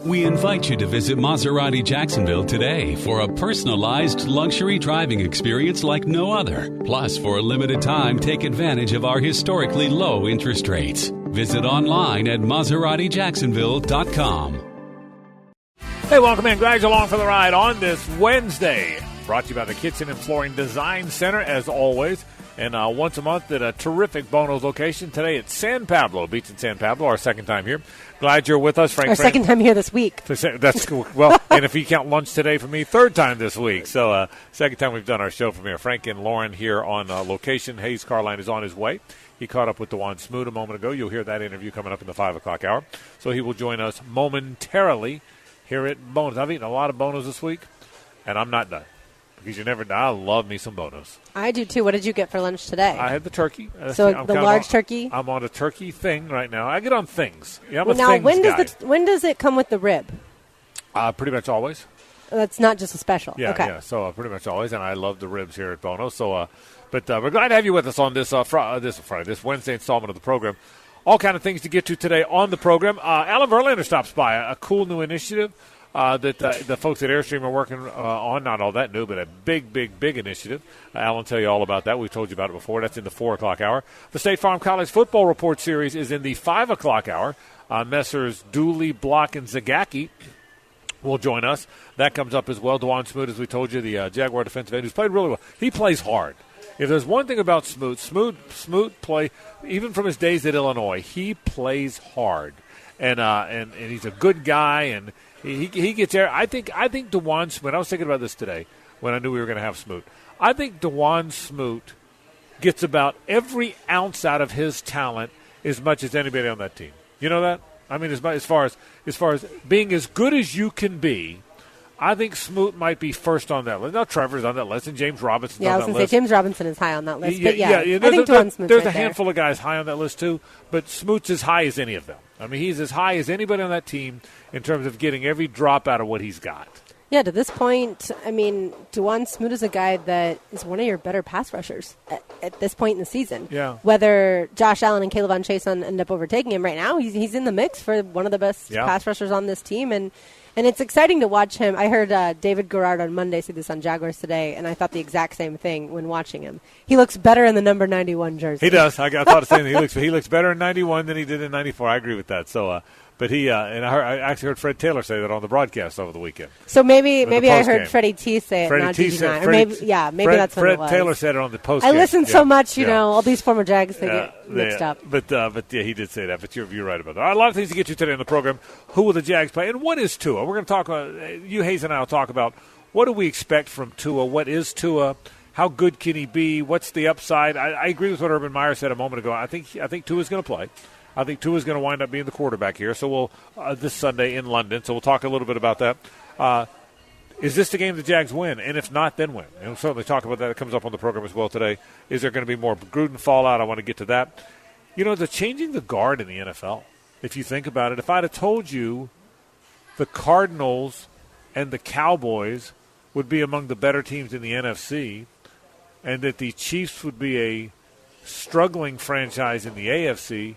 We invite you to visit Maserati Jacksonville today for a personalized luxury driving experience like no other. Plus, for a limited time, take advantage of our historically low interest rates. Visit online at MaseratiJacksonville.com. Hey, welcome in. Glad you're along for the ride on this Wednesday. Brought to you by the Kitchen and Flooring Design Center, as always. And once a month at a terrific Bono's location. Today at San Pablo, Beach in San Pablo, our second time here. Glad you're with us, Frank. Our second time here this week. That's cool. Well, and if you count lunch today for me, third time this week. So second time we've done our show from here. Frank and Lauren here on location. Hayes Carline is on his way. He caught up with DeJuan Smoot a moment ago. You'll hear that interview coming up in the 5 o'clock hour. So he will join us momentarily here at Bono's. I've eaten a lot of Bono's this week, and I'm not done. Because you never know. I love me some Bono's. I do, too. What did you get for lunch today? I had the turkey. So the large turkey? I'm on a turkey thing right now. I get on things. Yeah, I'm well, a now, things guy. When does it come with the rib? Pretty much always. That's not just a special. Yeah, okay. Yeah. So pretty much always, and I love the ribs here at Bono's. So, but we're glad to have you with us on this this Wednesday installment of the program. All kind of things to get to today on the program. Alan Verlander stops by, a cool new initiative that the folks at Airstream are working on. Not all that new, but a big initiative. Alan will tell you all about that. We've told you about it before. That's in the 4 o'clock hour. The State Farm College Football Report Series is in the 5 o'clock hour. Messrs. Dooley, Block, and Zagacki will join us. That comes up as well. DeJuan Smoot, as we told you, the Jaguar defensive end, who's played really well. He plays hard. If there's one thing about Smoot play, even from his days at Illinois, he plays hard. And he's a good guy, and he gets there. I think DeJuan Smoot, I was thinking about this today when I knew we were going to have Smoot. I think DeJuan Smoot gets about every ounce out of his talent as much as anybody on that team. You know that? I mean, as far as being as good as you can be, I think Smoot might be first on that list. Now Trevor's on that list, and James Robinson's on that list. I was going to say James Robinson is high on that list. But I think DeJuan Smoot's there's right a handful of guys high on that list too, but Smoot's as high as any of them. I mean, he's as high as anybody on that team in terms of getting every drop out of what he's got. Yeah, to this point, I mean, DeJuan Smoot is a guy that is one of your better pass rushers at this point in the season. Yeah. Whether Josh Allen and Caleb Chason end up overtaking him right now, he's in the mix for one of the best pass rushers on this team, and it's exciting to watch him. I heard David Garrard on Monday say this on Jaguars Today, and I thought the exact same thing when watching him. He looks better in the number 91 jersey. He does. I thought the same thing. He looks better in 91 than he did in 94. I agree with that. So, but and I actually heard Fred Taylor say that on the broadcast over the weekend. So maybe I heard Freddie T say it, not DG9. Or maybe that's what it was. Fred Taylor said it on the post. I listen so much, all these former Jags, they get mixed up. But yeah, he did say that. But you're right about that. All right, a lot of things to get you today in the program. Who will the Jags play? And what is Tua? We're going to talk you, Hayes, and I will talk about what do we expect from Tua? What is Tua? How good can he be? What's the upside? I agree with what Urban Meyer said a moment ago. I think Tua's going to play. I think Tua's going to wind up being the quarterback here. So we'll this Sunday in London. So we'll talk a little bit about that. Is this the game the Jags win? And if not, then win. And we'll certainly talk about that. It comes up on the program as well today. Is there going to be more Gruden fallout? I want to get to that. The changing the guard in the NFL, if you think about it, if I'd have told you the Cardinals and the Cowboys would be among the better teams in the NFC and that the Chiefs would be a struggling franchise in the AFC,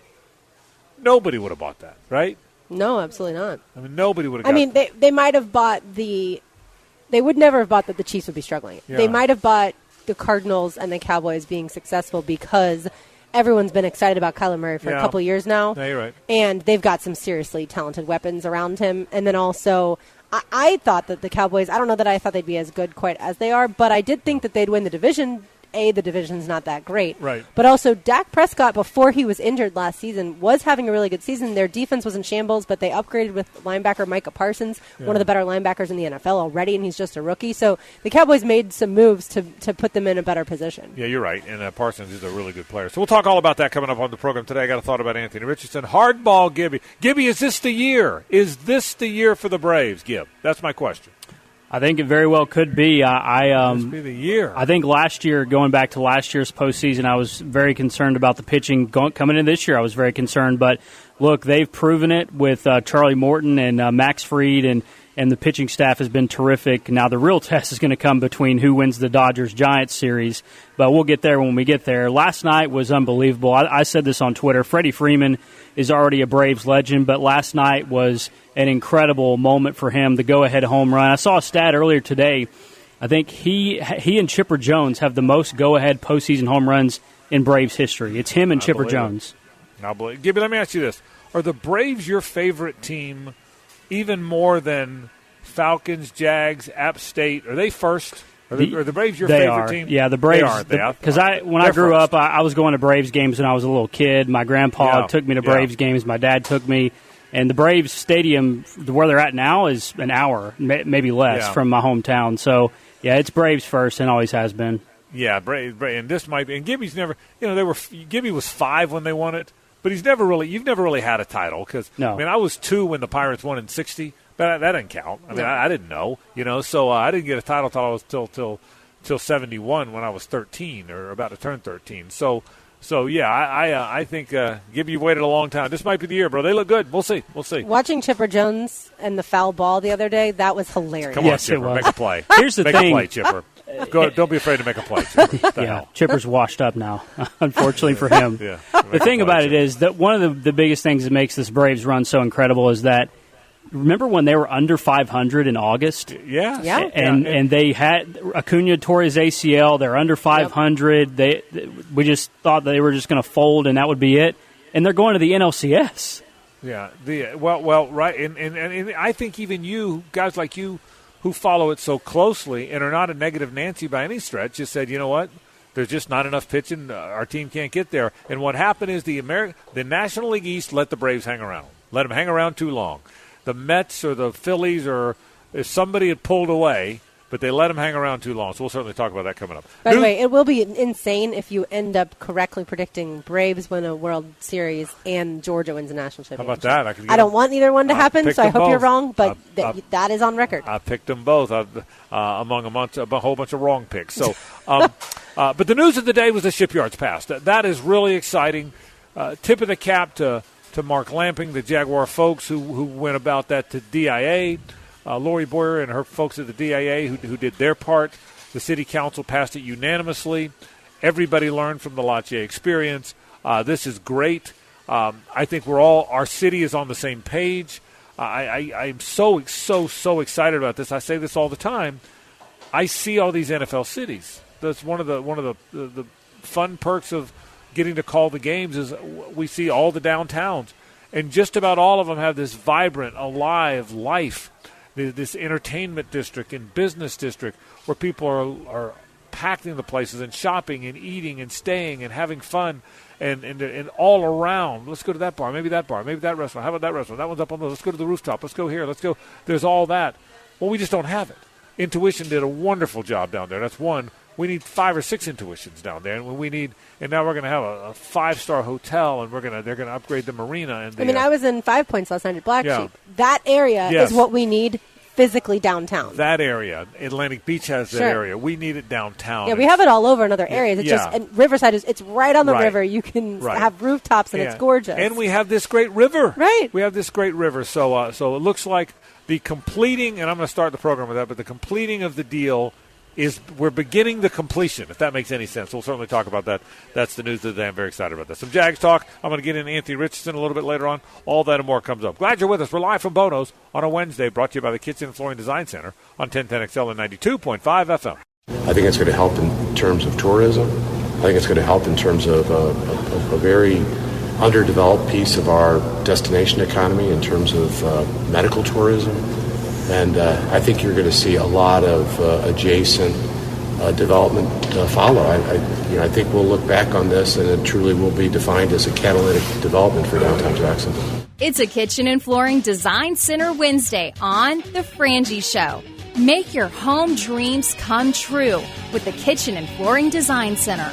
nobody would have bought that, right? No, absolutely not. I mean, nobody would have. I mean, they might have bought they would never have bought that the Chiefs would be struggling. Yeah. They might have bought the Cardinals and the Cowboys being successful because everyone's been excited about Kyler Murray for a couple of years now. Yeah, you're right. And they've got some seriously talented weapons around him. And then also, I thought that the Cowboys, I don't know that I thought they'd be as good quite as they are, but I did think that they'd win the division. The division's not that great. Right. But also, Dak Prescott, before he was injured last season, was having a really good season. Their defense was in shambles, but they upgraded with linebacker Micah Parsons, one of the better linebackers in the NFL already, and he's just a rookie. So the Cowboys made some moves to put them in a better position. Yeah, you're right. And Parsons is a really good player. So we'll talk all about that coming up on the program today. I got a thought about Anthony Richardson. Hardball Gibby. Gibby, is this the year? Is this the year for the Braves, Gib? That's my question. I think it very well could be. This be the year. I think last year, going back to last year's postseason, I was very concerned about the pitching coming in this year. I was very concerned, but look, they've proven it with Charlie Morton and Max Fried, and the pitching staff has been terrific. Now the real test is going to come between who wins the Dodgers-Giants series, but we'll get there when we get there. Last night was unbelievable. I said this on Twitter. Freddie Freeman is already a Braves legend, but last night was an incredible moment for him, the go-ahead home run. I saw a stat earlier today. I think he and Chipper Jones have the most go-ahead postseason home runs in Braves history. It's him and Chipper Jones. Gibby, let me ask you this. Are the Braves your favorite team even more than Falcons, Jags, App State? Are they first? Are the Braves your favorite team? Yeah, the Braves. They are. Because when I grew up, I was going to Braves games when I was a little kid. My grandpa took me to Braves games. My dad took me. And the Braves Stadium, where they're at now, is an hour, maybe less, from my hometown. So, yeah, it's Braves first and always has been. Yeah, Braves. And this might be. And Gibby's never. Gibby was 5 when they won it. But you've never really had a title because I was 2 when the Pirates won in '60, but that didn't count. I didn't know, so I didn't get a title till I was till '71 when I was 13 or about to turn 13. So yeah, I think Gibby waited a long time. This might be the year, bro. They look good. We'll see. Watching Chipper Jones and the foul ball the other day, that was hilarious. Come on, Chipper, make a play. Here's the thing. Make a play, Chipper. Go, don't be afraid to make a play. Chipper. Chipper's washed up now, unfortunately for him. The thing about it is that one of the biggest things that makes this Braves run so incredible is that, remember when they were under 500 in August? Yeah. And they had Acuna tore his ACL. They're under 500. Yep. We just thought they were just going to fold and that would be it. And they're going to the NLCS. Yeah. Well, right. And I think even guys like you, who follow it so closely and are not a negative Nancy by any stretch, just said, you know what, there's just not enough pitching. Our team can't get there. And what happened is the National League East let the Braves hang around. Let them hang around too long. The Mets or the Phillies or if somebody had pulled away, but they let them hang around too long. So we'll certainly talk about that coming up. By the way, it will be insane if you end up correctly predicting Braves win a World Series and Georgia wins a national championship. How about that? I don't want either one to happen, so I hope you're wrong, but that is on record. I picked them both among a whole bunch of wrong picks. So, but the news of the day was the Shipyards pass. That is really exciting. Tip of the cap to Mark Lamping, the Jaguar folks who went about that to DIA. Lori Boyer and her folks at the DIA who did their part. The city council passed it unanimously. Everybody learned from the Lache experience. This is great. I think our city is on the same page. I'm so excited about this. I say this all the time. I see all these NFL cities. That's one of the fun perks of getting to call the games is we see all the downtowns, and just about all of them have this vibrant, alive life. This entertainment district and business district where people are packed into places and shopping and eating and staying and having fun and all around. Let's go to that bar, maybe that restaurant. How about that restaurant? That one's up on the. Let's go to the rooftop. Let's go here. Let's go. There's all that. Well, we just don't have it. Intuition did a wonderful job down there. That's one. We need 5 or 6 Intuitions down there, and now we're going to have a 5-star hotel, and they're going to upgrade the marina. And I was in 5 Points last night at Black Sheep. That area is what we need physically downtown. That area, Atlantic Beach has that area. We need it downtown. Yeah, we have it all over in other areas. It's just and Riverside it's right on the river. You can have rooftops, and it's gorgeous. And we have this great river. Right. We have this great river. So it looks like the completing, and I'm going to start the program with that, but the completing of the deal is we're beginning the completion, if that makes any sense. We'll certainly talk about that. That's the news of the day. I'm very excited about that. Some Jags talk. I'm going to get in Anthony Richardson a little bit later on. All that and more comes up. Glad you're with us. We're live from Bono's on a Wednesday, brought to you by the Kitchen and Flooring Design Center on 1010XL and 92.5 FM. I think it's going to help in terms of tourism. I think it's going to help in terms of a very underdeveloped piece of our destination economy in terms of medical tourism. And I think you're going to see a lot of adjacent development follow. I think we'll look back on this, and it truly will be defined as a catalytic development for downtown Jacksonville. It's a Kitchen and Flooring Design Center Wednesday on The Frangie Show. Make your home dreams come true with the Kitchen and Flooring Design Center.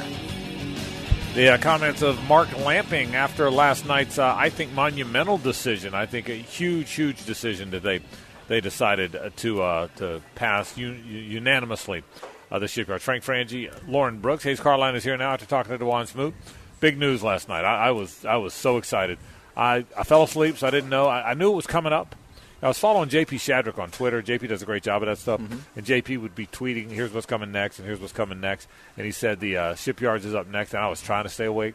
The comments of Mark Lamping after last night's, I think, monumental decision. I think a huge decision that they decided to pass unanimously the Shipyards. Frank Frangie, Lauren Brooks, Hayes Carline is here now after talking to DeJuan Smoot. Big news last night. I was so excited. I fell asleep, so I didn't know. I knew it was coming up. I was following JP Shadrick on Twitter. JP does a great job of that stuff. Mm-hmm. And JP would be tweeting, here's what's coming next, and here's what's coming next. And he said the Shipyards is up next, and I was trying to stay awake.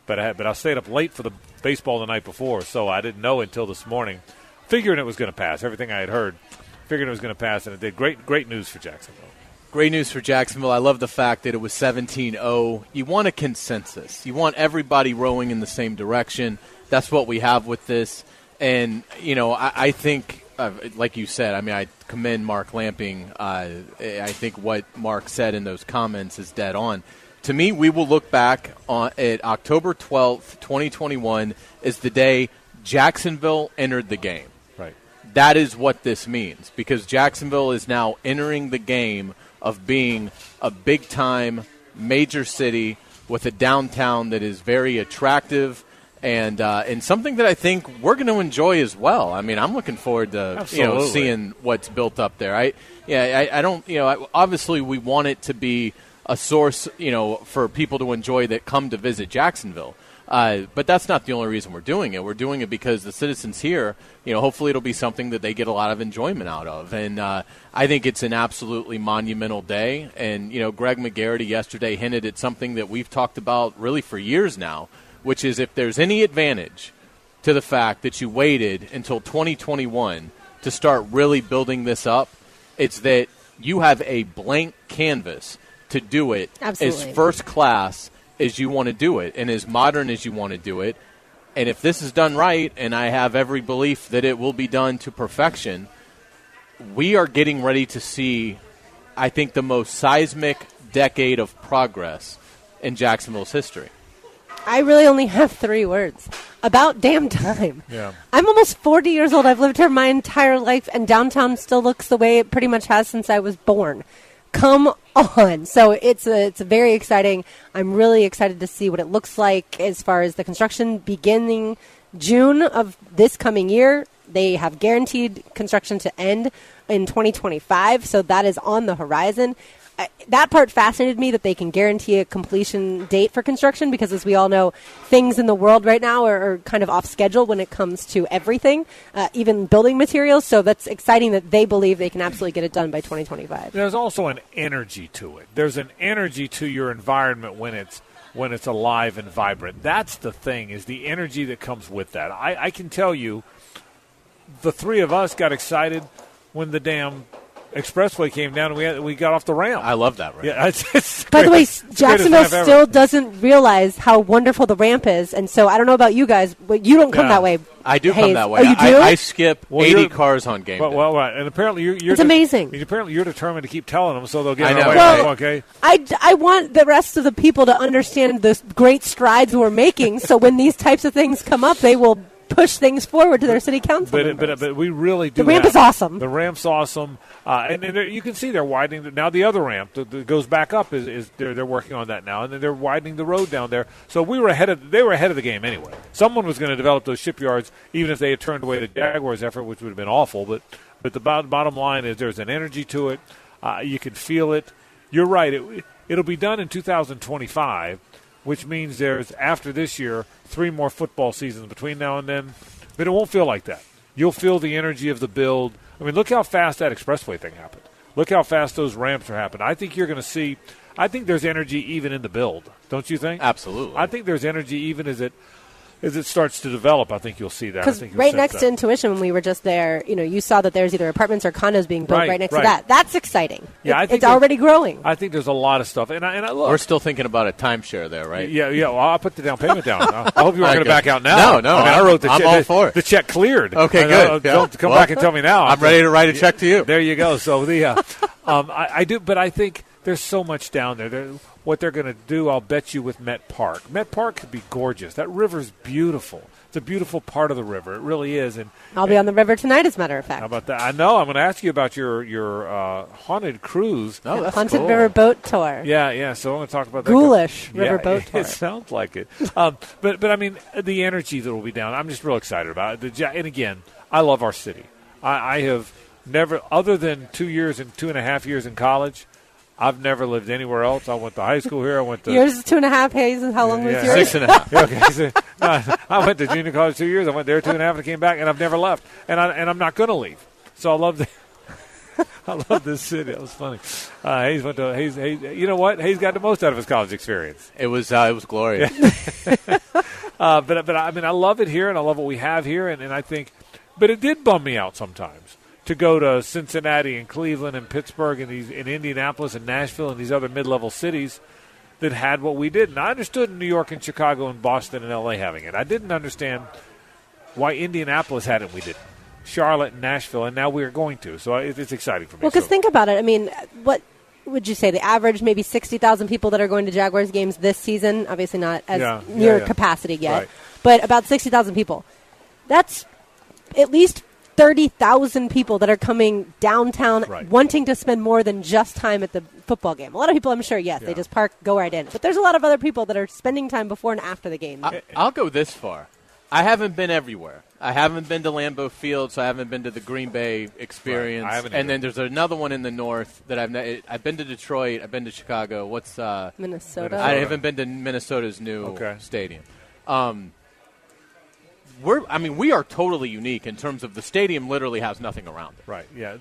But I stayed up late for the baseball the night before, so I didn't know until this morning, figuring it was going to pass. Everything I had heard, figuring it was going to pass, and it did. Great news for Jacksonville. Great news for Jacksonville. I love the fact that it was 17-0. You want a consensus. You want everybody rowing in the same direction. That's what we have with this. And, I think, like you said, I commend Mark Lamping. I think what Mark said in those comments is dead on. To me, we will look back at October 12th, 2021 as the day Jacksonville entered the game. Right. That is what this means, because Jacksonville is now entering the game of being a big-time major city with a downtown that is very attractive and something that I think we're going to enjoy as well. I'm looking forward to seeing what's built up there. I don't obviously we want it to be a source for people to enjoy that come to visit Jacksonville. But that's not the only reason we're doing it. We're doing it because the citizens here, hopefully it'll be something that they get a lot of enjoyment out of. And I think it's an absolutely monumental day. And, Greg McGarity yesterday hinted at something that we've talked about really for years now, which is if there's any advantage to the fact that you waited until 2021 to start really building this up, it's that you have a blank canvas to do it as first class as you want to do it and as modern as you want to do it. And if this is done right, and I have every belief that it will be done to perfection, we are getting ready to see, I think, the most seismic decade of progress in Jacksonville's history. I really only have 3 words. About damn time. Yeah. I'm almost 40 years old. I've lived here my entire life, and downtown still looks the way it pretty much has since I was born. Come on. So it's very exciting. I'm really excited to see what it looks like as far as the construction beginning June of this coming year. They have guaranteed construction to end in 2025, so that is on the horizon. That part fascinated me, that they can guarantee a completion date for construction, because as we all know, things in the world right now are kind of off schedule when it comes to everything, even building materials. So that's exciting that they believe they can absolutely get it done by 2025. There's also an energy to it. There's an energy to your environment when it's alive and vibrant. That's the thing, is the energy that comes with that. I can tell you, the 3 of us got excited when the damn expressway came down and we got off the ramp. I love that ramp. Yeah, it's by the way, Jacksonville still doesn't realize how wonderful the ramp is, and so I don't know about you guys, but you don't come that way. I do come that way. Oh, you do? I skip 80 cars on game day. Well, right, and apparently you're it's amazing. Apparently you're determined to keep telling them so they'll get it away. Well, okay. I want the rest of the people to understand the great strides we're making, so when these types of things come up, they will push things forward to their city council members. But we really do. The ramp is awesome. The ramp's awesome, and you can see they're widening. Now the other ramp that goes back up is they're working on that now, and then they're widening the road down there. So they were ahead of the game anyway. Someone was going to develop those shipyards, even if they had turned away the Jaguars' effort, which would have been awful. But the bottom line is there's an energy to it. You can feel it. You're right. It'll be done in 2025. Which means there's, after this year, 3 more football seasons between now and then. But it won't feel like that. You'll feel the energy of the build. I mean, look how fast that expressway thing happened. Look how fast those ramps are happening. I think you're going to see – I think there's energy even in the build. Don't you think? Absolutely. I think there's energy even as it starts to develop. I think you'll see that. Because right next to Intuition, when we were just there, you saw that there's either apartments or condos being built right next to that. That's exciting. Yeah, I think it's already growing. I think there's a lot of stuff. And I look. We're still thinking about a timeshare there, right? Yeah. Well, I'll put the down payment down. I hope you weren't going to back out now. No. I wrote the check. I'm all for it. The check cleared. Okay, good. Don't come back and tell me now. I'm ready to write a check to you. There you go. So I do, but I think there's so much down there. What they're going to do, I'll bet you, with Met Park. Met Park could be gorgeous. That river's beautiful. It's a beautiful part of the river. It really is. And I'll be on the river tonight, as a matter of fact. How about that? I know. I'm going to ask you about your haunted cruise. Oh, that's haunted cool. River boat tour. Yeah. So I'm going to talk about that. Ghoulish river boat tour. It sounds like it. But I mean, the energy that will be down, I'm just real excited about it. And again, I love our city. I have never, other than 2 years and 2.5 years in college, I've never lived anywhere else. I went to high school here. I went to yours is 2.5. Hayes, and how long was yours? 6.5. Okay, I went to junior college 2 years. I went there 2.5 and came back, and I've never left. And I'm not going to leave. So I love I love this city. It was funny. Hayes went to Hayes. You know what? Hayes got the most out of his college experience. It was glorious. But I mean, I love it here, and I love what we have here, and I think. But it did bum me out sometimes to go to Cincinnati and Cleveland and Pittsburgh and in Indianapolis and Nashville and these other mid-level cities that had what we did. And I understood New York and Chicago and Boston and L.A. having it. I didn't understand why Indianapolis had it and we didn't. Charlotte and Nashville, and now we're going to. So it's exciting for me. Well, because think about it. I mean, what would you say? The average, maybe 60,000 people that are going to Jaguars games this season. Obviously not as near capacity yet, right. But about 60,000 people. That's at least 30,000 people that are coming downtown wanting to spend more than just time at the football game. A lot of people, I'm sure, they just park, go right in. But there's a lot of other people that are spending time before and after the game. I'll go this far. I haven't been everywhere. I haven't been to Lambeau Field, so I haven't been to the Green Bay experience. Right. I haven't and then there's another one in the north that I've been to Detroit. I've been to Chicago. What's Minnesota? I haven't been to Minnesota's new stadium. We are totally unique in terms of the stadium literally has nothing around it. Right, yeah.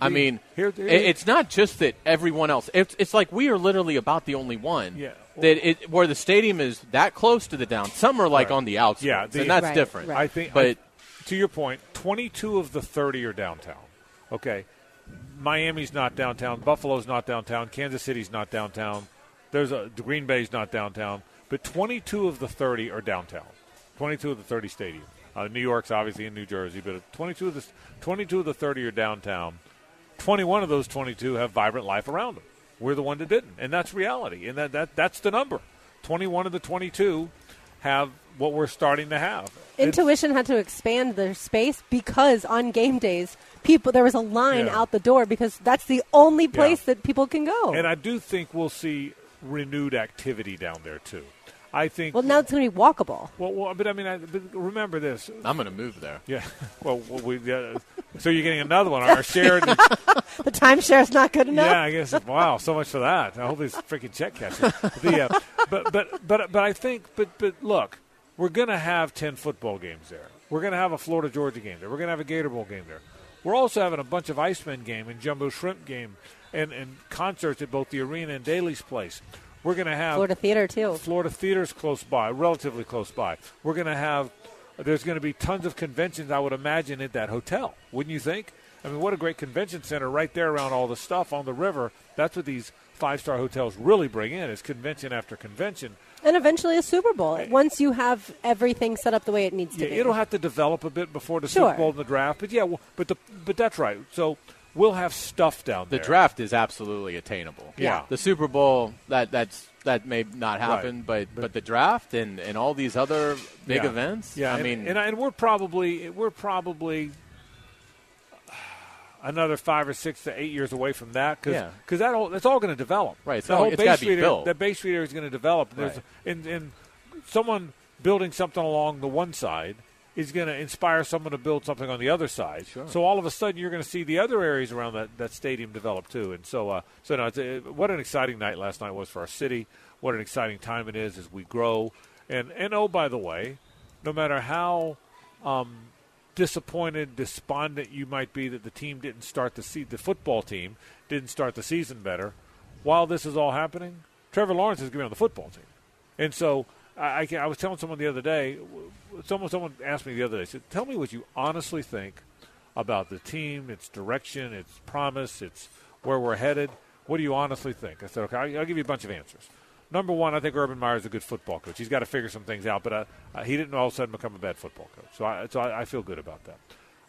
It's not just that everyone else. It's like we are literally about the only one where the stadium is that close to the down. Some are like on the outskirts, and that's different. I think, but to your point, 22 of the 30 are downtown. Okay, Miami's not downtown. Buffalo's not downtown. Kansas City's not downtown. Green Bay's not downtown. But 22 of the 30 are downtown. 22 of the 30 stadiums. New York's obviously in New Jersey, but 22 of the 30 are downtown. 21 of those 22 have vibrant life around them. We're the one that didn't, and that's reality, and that's the number. 21 of the 22 have what we're starting to have. Intuition had to expand their space because on game days, there was a line out the door because that's the only place that people can go. And I do think we'll see renewed activity down there too. I think. Well, now it's going to be walkable. Well, but I mean, remember this. I'm going to move there. Yeah. Well, so you're getting another one. Our shared. The timeshare is not good enough. Yeah, I guess. Wow, so much for that. I hope this freaking check catches. But I think. But look, we're going to have 10 football games there. We're going to have a Florida Georgia game there. We're going to have a Gator Bowl game there. We're also having a bunch of Iceman game and Jumbo Shrimp game and concerts at both the arena and Daly's Place. We're going to have Florida Theater, too. Florida Theater's close by, relatively close by. We're going to have – there's going to be tons of conventions, I would imagine, at that hotel. Wouldn't you think? I mean, what a great convention center right there around all the stuff on the river. That's what these five-star hotels really bring in is convention after convention. And eventually a Super Bowl, once you have everything set up the way it needs to be. It'll have to develop a bit before the Super Bowl and the draft. But, but that's right. So – we'll have stuff down there. The draft is absolutely attainable. Yeah. The Super Bowl, that may not happen, but the draft and all these other big events. Yeah, and we're probably another 5 or 6 to 8 years away from that because that's all going to develop. Right. The whole it's got to be built. That Bay Street area is going to develop. Right. And someone building something along the one side is going to inspire someone to build something on the other side. Sure. So all of a sudden you're going to see the other areas around that stadium develop too. And what an exciting night last night was for our city. What an exciting time it is as we grow. And oh, by the way, no matter how disappointed, despondent you might be that the team didn't start the football team didn't start the season better, while this is all happening, Trevor Lawrence is going to be on the football team. And so I was telling someone the other day, someone asked me the other day, said, tell me what you honestly think about the team, its direction, its promise, its where we're headed. What do you honestly think? I said, okay, I'll give you a bunch of answers. Number one, I think Urban Meyer is a good football coach. He's got to figure some things out, but he didn't all of a sudden become a bad football coach. So I feel good about that.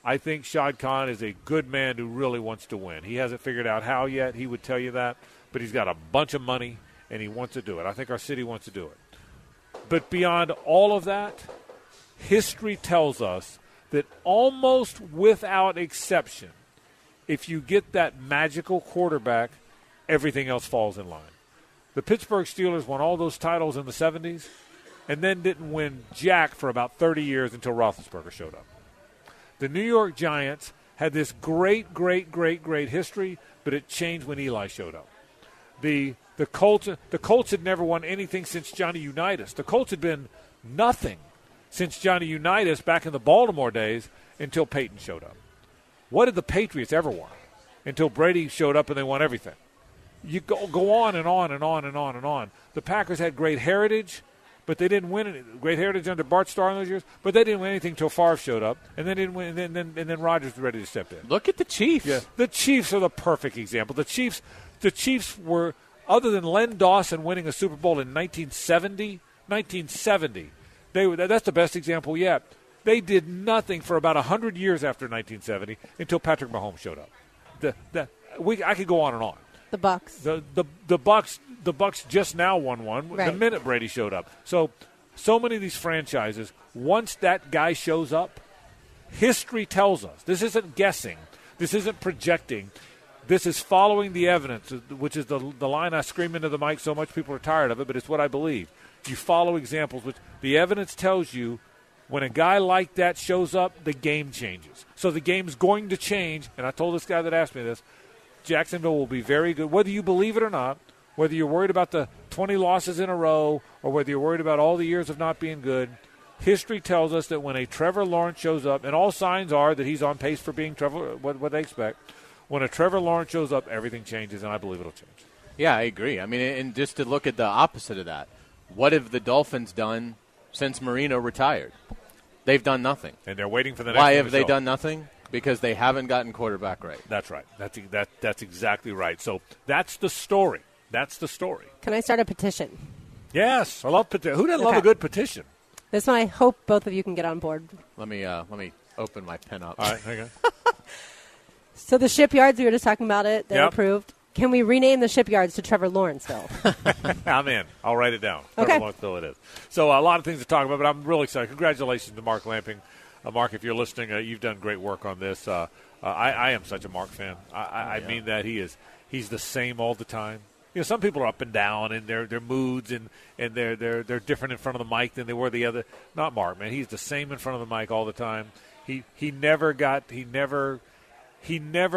I think Shad Khan is a good man who really wants to win. He hasn't figured out how yet. He would tell you that, but he's got a bunch of money, and he wants to do it. I think our city wants to do it. But beyond all of that, history tells us that almost without exception, if you get that magical quarterback, everything else falls in line. The Pittsburgh Steelers won all those titles in the 70s and then didn't win jack for about 30 years until Roethlisberger showed up. The New York Giants had this great history, but it changed when Eli showed up. The Colts had never won anything since Johnny Unitas. The Colts had been nothing since Johnny Unitas back in the Baltimore days until Peyton showed up. What did the Patriots ever win until Brady showed up and they won everything? You go on and on and on and on and on. The Packers had great heritage, but they didn't win it. Great heritage under Bart Starr in those years, but they didn't win anything until Favre showed up, and they didn't win. And then Rodgers was ready to step in. Look at the Chiefs. Yeah, the Chiefs are the perfect example. The Chiefs were, other than Len Dawson winning a Super Bowl in 1970, that's the best example yet. They did nothing for about 100 years after 1970 until Patrick Mahomes showed up. I could go on and on. The Bucks. The Bucks just now won one right. the minute Brady showed up. So many of these franchises, once that guy shows up, history tells us. This isn't guessing. This isn't projecting. This is following the evidence, which is the line I scream into the mic so much people are tired of it, but it's what I believe. You follow examples, which the evidence tells you when a guy like that shows up, the game changes. So the game's going to change, and I told this guy that asked me this, Jacksonville will be very good, whether you believe it or not, whether you're worried about the 20 losses in a row or whether you're worried about all the years of not being good. History tells us that when a Trevor Lawrence shows up, and all signs are that he's on pace for being Trevor, what they expect, when a Trevor Lawrence shows up, everything changes, and I believe it'll change. Yeah, I agree. I mean, and just to look at the opposite of that, what have the Dolphins done since Marino retired? They've done nothing. And they're waiting for the next Why one have to they show. done nothing? Because they haven't gotten quarterback right. That's right. That's exactly right. So that's the story. That's the story. Can I start a petition? Yes, I love petition. Who doesn't love a good petition? This one I hope both of you can get on board. Let me open my pen up. All right, hang on. So the shipyards, we were just talking about it. They're Yep. approved. Can we rename the shipyards to Trevor Lawrenceville? I'm in. I'll write it down. Okay. Trevor Lawrenceville it is. So a lot of things to talk about, but I'm really excited. Congratulations to Mark Lamping. Mark, if you're listening, you've done great work on this. I am such a Mark fan. I mean that he's the same all the time. You know, some people are up and down in their moods and they're different in front of the mic than they were the other. Not Mark, man. He's the same in front of the mic all the time. He never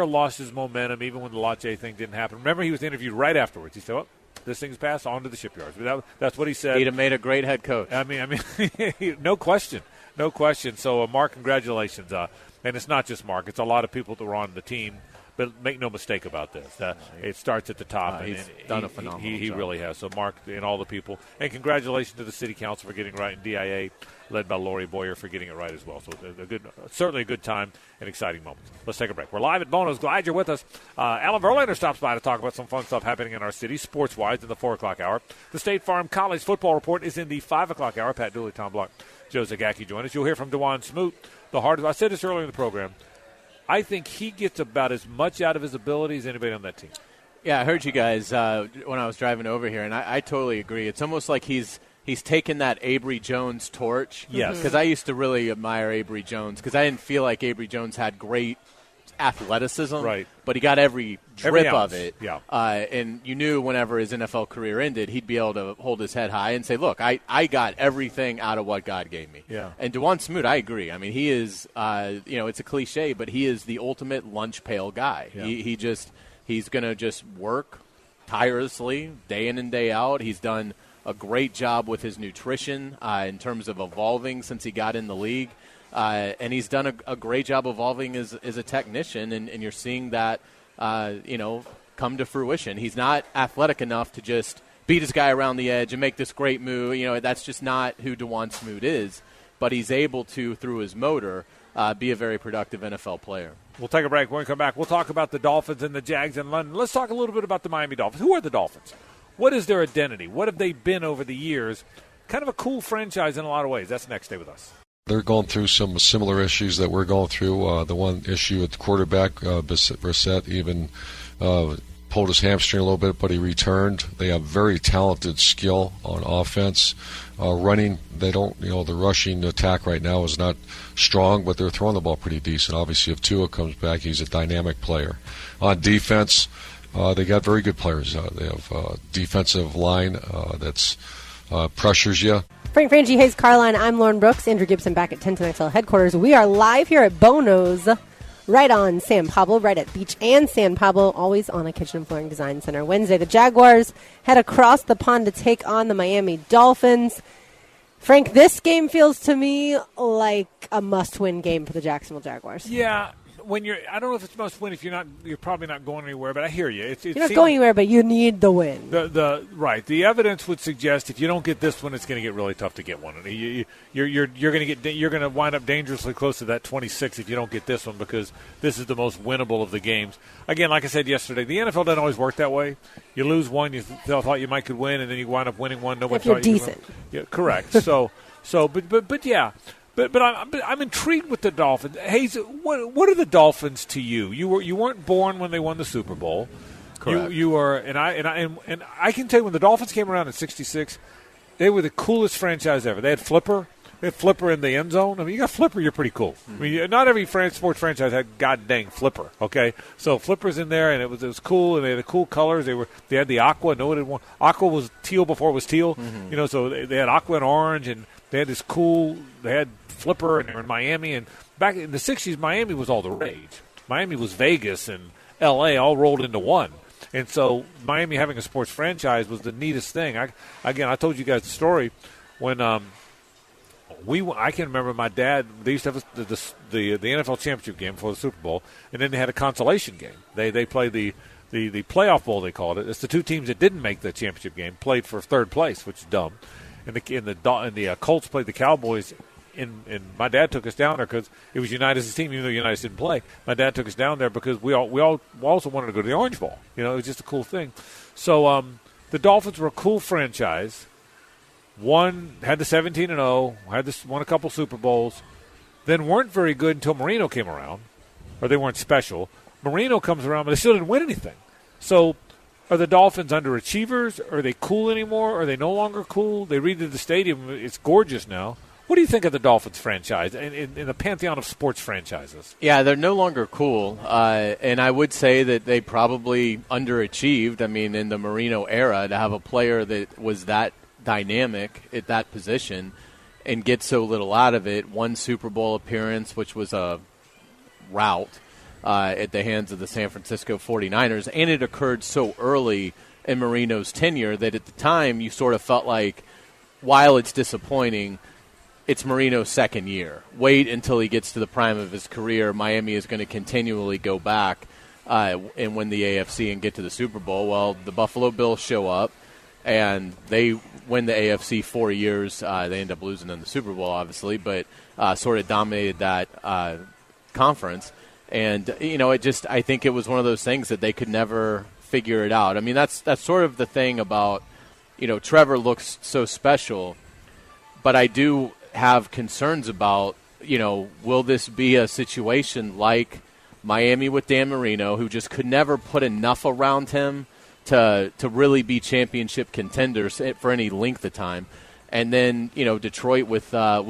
lost his momentum, even when the Lache thing didn't happen. Remember, he was interviewed right afterwards. He said, "Oh, this thing's passed on to the shipyards." That's what he said. He'd have made a great head coach. I mean, no question. So, Mark, congratulations. And it's not just Mark; it's a lot of people that were on the team. But make no mistake about this. It starts at the top. He's done a phenomenal job. He really has. So, Mark and all the people. And congratulations to the City Council for getting it right, and DIA, led by Lori Boyer, for getting it right as well. So, certainly a good time and exciting moments. Let's take a break. We're live at Bono's. Glad you're with us. Alan Verlander stops by to talk about some fun stuff happening in our city, sports-wise, in the 4 o'clock hour. The State Farm College Football Report is in the 5 o'clock hour. Pat Dooley, Tom Block, Joe Zagacki join us. You'll hear from DeJuan Smoot, I said this earlier in the program. I think he gets about as much out of his ability as anybody on that team. Yeah, I heard you guys when I was driving over here, and I totally agree. It's almost like he's taken that Avery Jones torch. Yes. Because I used to really admire Avery Jones because I didn't feel like Avery Jones had great athleticism. Right. But he got every drip of it. Yeah. And you knew whenever his NFL career ended, he'd be able to hold his head high and say, look, I got everything out of what God gave me. Yeah. And DeJuan Smoot, I agree. I mean, he is, it's a cliche, but he is the ultimate lunch pail guy. Yeah. He's going to just work tirelessly day in and day out. He's done a great job with his nutrition in terms of evolving since he got in the league. And he's done a great job evolving as a technician, and you're seeing that, come to fruition. He's not athletic enough to just beat his guy around the edge and make this great move. You know, that's just not who DeJuan Smoot is. But he's able to, through his motor, be a very productive NFL player. We'll take a break. When we come back, we'll talk about the Dolphins and the Jags in London. Let's talk a little bit about the Miami Dolphins. Who are the Dolphins? What is their identity? What have they been over the years? Kind of a cool franchise in a lot of ways. That's next. Stay with us. They're going through some similar issues that we're going through. The one issue at the quarterback, Brissett even pulled his hamstring a little bit, but he returned. They have very talented skill on offense. Running, they don't, the rushing attack right now is not strong, but they're throwing the ball pretty decent. Obviously, if Tua comes back, he's a dynamic player. On defense, they got very good players. They have a defensive line that's pressures you. Frank Frangie, Hayes Carline, I'm Lauren Brooks. Andrew Gibson back at 1010XL headquarters. We are live here at Bono's, right on San Pablo, right at Beach and San Pablo, always on a Kitchen and Flooring Design Center. Wednesday, the Jaguars head across the pond to take on the Miami Dolphins. Frank, this game feels to me like a must-win game for the Jacksonville Jaguars. Yeah. I don't know if it's must win if you're probably not going anywhere, but I hear you. You're not going anywhere, but you need the win. Right. The evidence would suggest if you don't get this one, it's going to get really tough to get one. You're going to wind up dangerously close to that 26 if you don't get this one, because this is the most winnable of the games. Again, like I said yesterday, the NFL doesn't always work that way. You lose one, you thought you might could win, and then you wind up winning one. Nobody if you're thought you decent. could win. Yeah, correct. But yeah. But I'm intrigued with the Dolphins. Hayes, what are the Dolphins to you? You weren't born when they won the Super Bowl. Correct. You are, and I can tell you when the Dolphins came around in '66, they were the coolest franchise ever. They had Flipper. They had Flipper in the end zone. I mean, you got Flipper, you're pretty cool. I mean, not every sports franchise had god dang Flipper. Okay, so Flipper's in there, and it was cool, and they had the cool colors. They had the aqua. No one had one. Aqua was teal before it was teal. So they had aqua and orange, and they had this cool. They had Flipper, and they were in Miami. And back in the 60s, Miami was all the rage. Miami was Vegas and L.A. all rolled into one. And so Miami having a sports franchise was the neatest thing. I told you guys the story when I can remember my dad. They used to have the NFL championship game before the Super Bowl, and then they had a consolation game. They played the playoff bowl, they called it. It's the two teams that didn't make the championship game played for third place, which is dumb. And the Colts played the Cowboys. And my dad took us down there because it was United's team, even though United didn't play. My dad took us down there because we also wanted to go to the Orange Bowl. It was just a cool thing. So the Dolphins were a cool franchise. Had the 17-0, won a couple Super Bowls, then weren't very good until Marino came around, or they weren't special. Marino comes around, but they still didn't win anything. So are the Dolphins underachievers? Are they cool anymore? Are they no longer cool? They redid the stadium. It's gorgeous now. What do you think of the Dolphins franchise in the pantheon of sports franchises? Yeah, they're no longer cool, and I would say that they probably underachieved. I mean, in the Marino era, to have a player that was that dynamic at that position and get so little out of it. One Super Bowl appearance, which was a rout at the hands of the San Francisco 49ers, and it occurred so early in Marino's tenure that at the time you sort of felt like, while it's disappointing, it's Marino's second year. Wait until he gets to the prime of his career. Miami is going to continually go back and win the AFC and get to the Super Bowl. Well, the Buffalo Bills show up, and they win the AFC 4 years. They end up losing in the Super Bowl, obviously, but sort of dominated that conference. And, I think it was one of those things that they could never figure it out. I mean, that's sort of the thing about, Trevor looks so special, but I do have concerns about, will this be a situation like Miami with Dan Marino, who just could never put enough around him to really be championship contenders for any length of time, and then Detroit with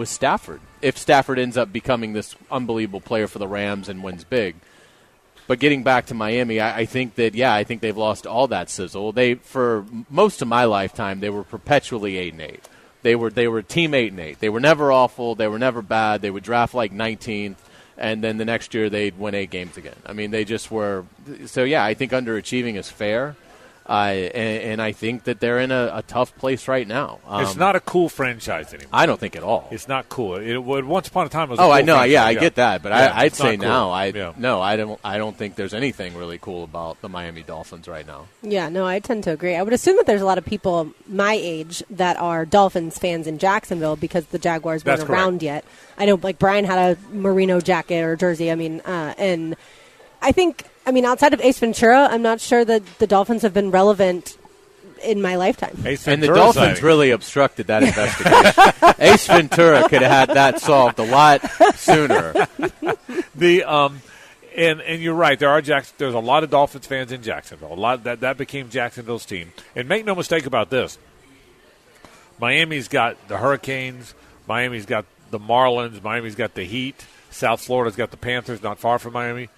Stafford. If Stafford ends up becoming this unbelievable player for the Rams and wins big. But getting back to Miami, I think they've lost all that sizzle. For most of my lifetime, they were perpetually 8-8. They were team 8-8. They were never awful. They were never bad. They would draft like 19th, and then the next year they'd win 8 games again. I mean, they just were. So yeah, I think underachieving is fair. And I think that they're in a tough place right now. It's not a cool franchise anymore. I don't think at all. It's not cool. Once upon a time it was. Oh, a cool I know. franchise. Yeah, I get that, but I'd say cool. now, no, I don't think there's anything really cool about the Miami Dolphins right now. Yeah, no, I tend to agree. I would assume that there's a lot of people my age that are Dolphins fans in Jacksonville because the Jaguars weren't around yet. I know, like Brian had a Marino jacket or jersey. I mean, and I think, outside of Ace Ventura, I'm not sure that the Dolphins have been relevant in my lifetime. And the Dolphins really obstructed that investigation. Ace Ventura could have had that solved a lot sooner. And you're right. There's a lot of Dolphins fans in Jacksonville. A lot that became Jacksonville's team. And make no mistake about this. Miami's got the Hurricanes. Miami's got the Marlins. Miami's got the Heat. South Florida's got the Panthers, not far from Miami.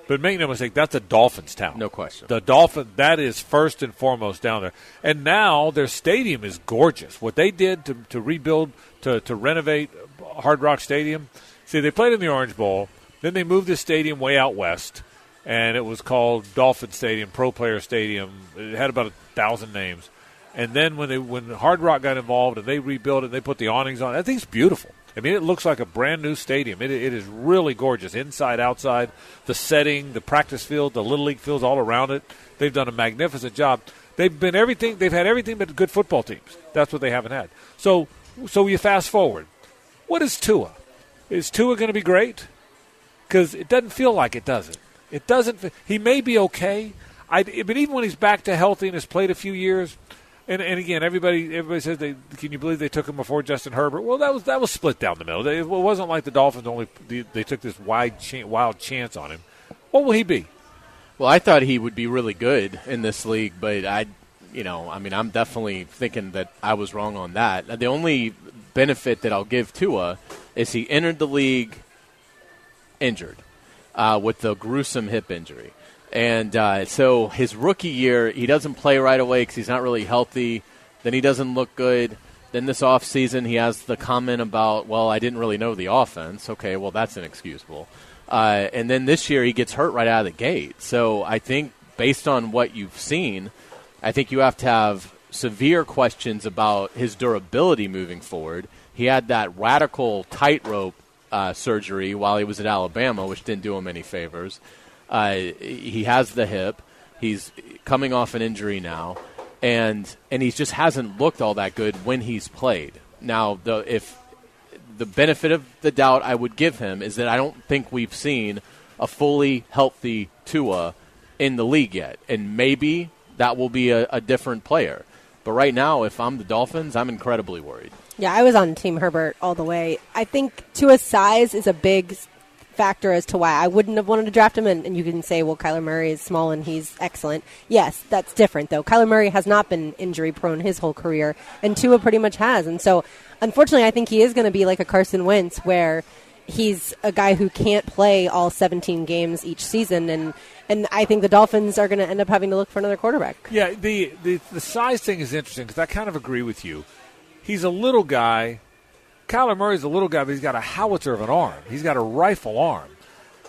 But make no mistake, that's a Dolphins town. No question. The Dolphin, that is first and foremost down there. And now their stadium is gorgeous. What they did to rebuild, to renovate Hard Rock Stadium. See, they played in the Orange Bowl. Then they moved this stadium way out west, and it was called Dolphin Stadium, Pro Player Stadium. It had about 1,000 names. And then when Hard Rock got involved and they rebuilt it, they put the awnings on. That thing's beautiful. I mean, it looks like a brand-new stadium. It is really gorgeous, inside, outside, the setting, the practice field, the Little League fields all around it. They've done a magnificent job. They've had everything but good football teams. That's what they haven't had. So you fast forward. What is Tua? Is Tua going to be great? Because it doesn't feel like it, does it? It doesn't. He may be okay. But even when he's back to healthy and has played a few years, and again, everybody says, can you believe they took him before Justin Herbert? Well, that was split down the middle. It wasn't like the Dolphins they took this wild chance on him. What will he be? Well, I thought he would be really good in this league, but I'm definitely thinking that I was wrong on that. The only benefit that I'll give Tua is he entered the league injured with the gruesome hip injury. And so his rookie year, he doesn't play right away because he's not really healthy. Then he doesn't look good. Then this offseason, he has the comment about, well, I didn't really know the offense. Okay, well, that's inexcusable. And then this year, he gets hurt right out of the gate. So I think based on what you've seen, I think you have to have severe questions about his durability moving forward. He had that radical tightrope surgery while he was at Alabama, which didn't do him any favors. He has the hip. He's coming off an injury now, and he just hasn't looked all that good when he's played. Now, if the benefit of the doubt I would give him is that I don't think we've seen a fully healthy Tua in the league yet, and maybe that will be a different player. But right now, if I'm the Dolphins, I'm incredibly worried. Yeah, I was on Team Herbert all the way. I think Tua's size is a big factor as to why I wouldn't have wanted to draft him, and you can say, well, Kyler Murray is small and he's excellent. Yes, that's different, though. Kyler Murray has not been injury-prone his whole career, and Tua pretty much has. And so, unfortunately, I think he is going to be like a Carson Wentz, where he's a guy who can't play all 17 games each season, and I think the Dolphins are going to end up having to look for another quarterback. Yeah, the size thing is interesting because I kind of agree with you. He's a little guy. Kyler Murray's a little guy, but he's got a howitzer of an arm. He's got a rifle arm.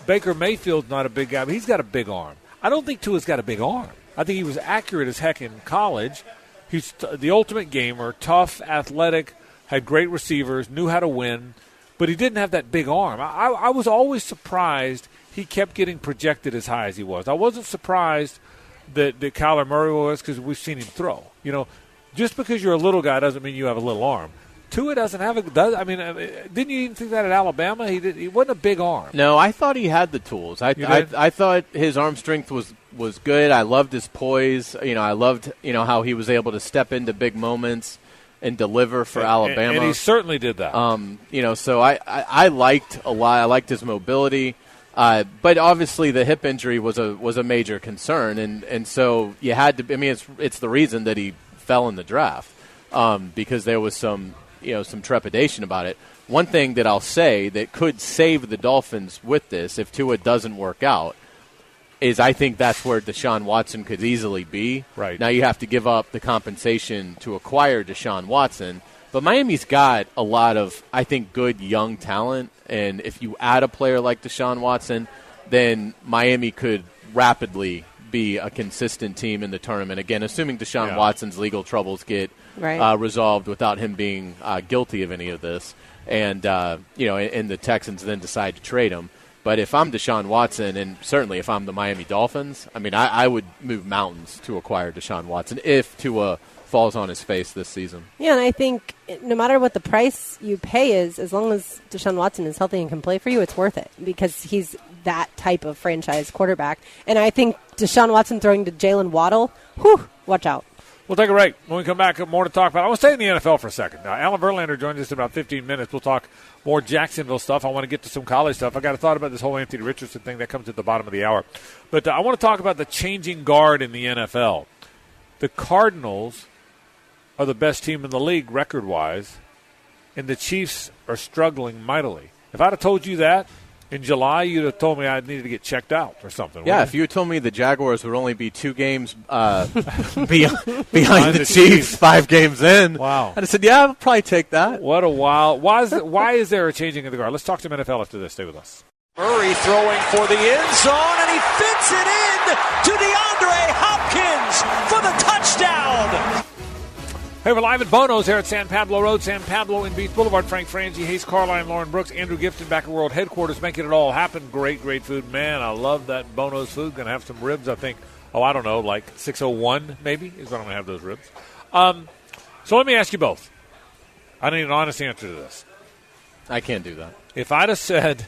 Baker Mayfield's not a big guy, but he's got a big arm. I don't think Tua's got a big arm. I think he was accurate as heck in college. He's the ultimate gamer, tough, athletic, had great receivers, knew how to win, but he didn't have that big arm. I was always surprised he kept getting projected as high as he was. I wasn't surprised that Kyler Murray was because we've seen him throw. You know, just because you're a little guy doesn't mean you have a little arm. Tua doesn't have didn't you even think that at Alabama? He wasn't a big arm. No, I thought he had the tools. I thought his arm strength was good. I loved his poise. I loved how he was able to step into big moments and deliver for Alabama. And he certainly did that. So I liked a lot. I liked his mobility. But obviously the hip injury was a major concern, and so you had to. I mean, it's the reason that he fell in the draft because there was some trepidation about it. One thing that I'll say that could save the Dolphins with this, if Tua doesn't work out, is I think that's where Deshaun Watson could easily be. Right. Now you have to give up the compensation to acquire Deshaun Watson, but Miami's got a lot of, I think, good young talent, and if you add a player like Deshaun Watson, then Miami could rapidly be a consistent team in the tournament. Again, assuming Deshaun Watson's legal troubles get resolved without him being guilty of any of this, and and the Texans then decide to trade him. But if I'm Deshaun Watson, and certainly if I'm the Miami Dolphins, I mean, I would move mountains to acquire Deshaun Watson if Tua falls on his face this season. Yeah, and I think no matter what the price you pay is, as long as Deshaun Watson is healthy and can play for you, it's worth it because he's that type of franchise quarterback. And I think Deshaun Watson throwing to Jalen Waddle, watch out. We'll take a break. When we come back, more to talk about. I want to stay in the NFL for a second. Now, Alan Verlander joins us in about 15 minutes. We'll talk more Jacksonville stuff. I want to get to some college stuff. I got a thought about this whole Anthony Richardson thing. That comes at the bottom of the hour. But I want to talk about the changing guard in the NFL. The Cardinals are the best team in the league record-wise, and the Chiefs are struggling mightily. If I'd have told you that in July, you'd have told me I needed to get checked out or something. Yeah, if you had told me the Jaguars would only be 2 games behind the Chiefs 5 games in, wow. I'd have said, yeah, I'll probably take that. What a wild. Why is there a changing of the guard? Let's talk to NFL after this. Stay with us. Murray throwing for the end zone, and he fits it in to DeAndre Hopkins for the touchdown. Hey, we're live at Bono's here at San Pablo Road, San Pablo and Beach Boulevard. Frank Frangie, Hayes Carline, Lauren Brooks, Andrew Gifton back at World Headquarters, making it all happen. Great, great food. Man, I love that Bono's food. Going to have some ribs, I think. Oh, I don't know, like 601 maybe is when I'm going to have those ribs. So let me ask you both. I need an honest answer to this. I can't do that. If I'd have said,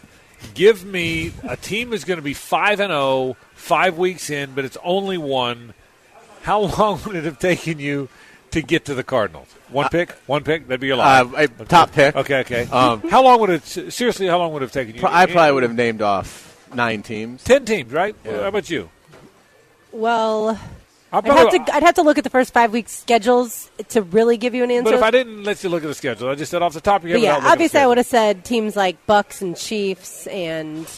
give me a team is going to be 5-0, 5 weeks in, but it's only one, how long would it have taken you to get to the Cardinals? One pick? That'd be your line. Top pick. Okay. How long would it have taken you? I probably would have named off 9 teams. 10 teams, right? Yeah. How about you? Well, I'd have to look at the first 5 weeks schedules to really give you an answer. But if I didn't let you look at the schedule, I just said off the top of your head. But yeah, obviously I would have said teams like Bucks and Chiefs and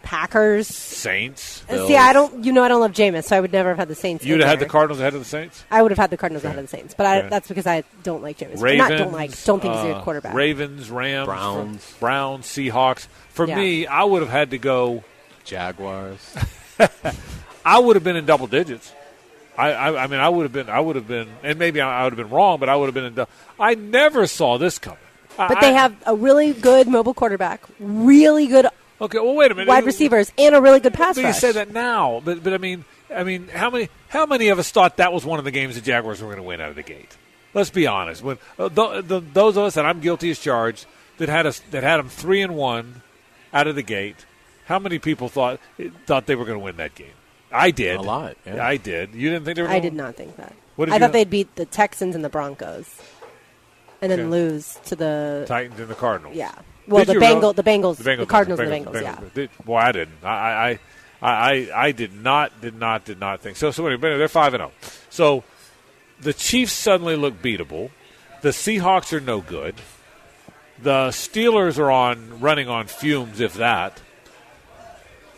Packers, Saints. See, I don't love Jameis, so I would never have had the Saints. You'd have had the Cardinals ahead of the Saints? I would have had the Cardinals ahead of the Saints, but that's because I don't like Jameis. Don't think he's a good quarterback. Ravens, Rams, Browns, Seahawks. For me, I would have had to go Jaguars. I would have been in double digits. I mean, I would have been, and maybe I would have been wrong, but I would have been in. I never saw this coming. But they have a really good mobile quarterback, really good. Okay, well, wait a minute. Wide receivers and a really good pass rush. You say that now, but I mean, how many of us thought that was one of the games the Jaguars were going to win out of the gate? Let's be honest. When those of us, and I'm guilty as charged, that had them 3-1 out of the gate, how many people thought they were going to win that game? I did. A lot. Yeah. I did. You didn't think they were? I did not think that. I thought they'd beat the Texans and the Broncos, and then lose to the Titans and the Cardinals. Yeah. Well, the Cardinals and the Bengals. Yeah. Well, I didn't. I did not think so. So anyway, they're 5-0. So the Chiefs suddenly look beatable. The Seahawks are no good. The Steelers are running on fumes, if that.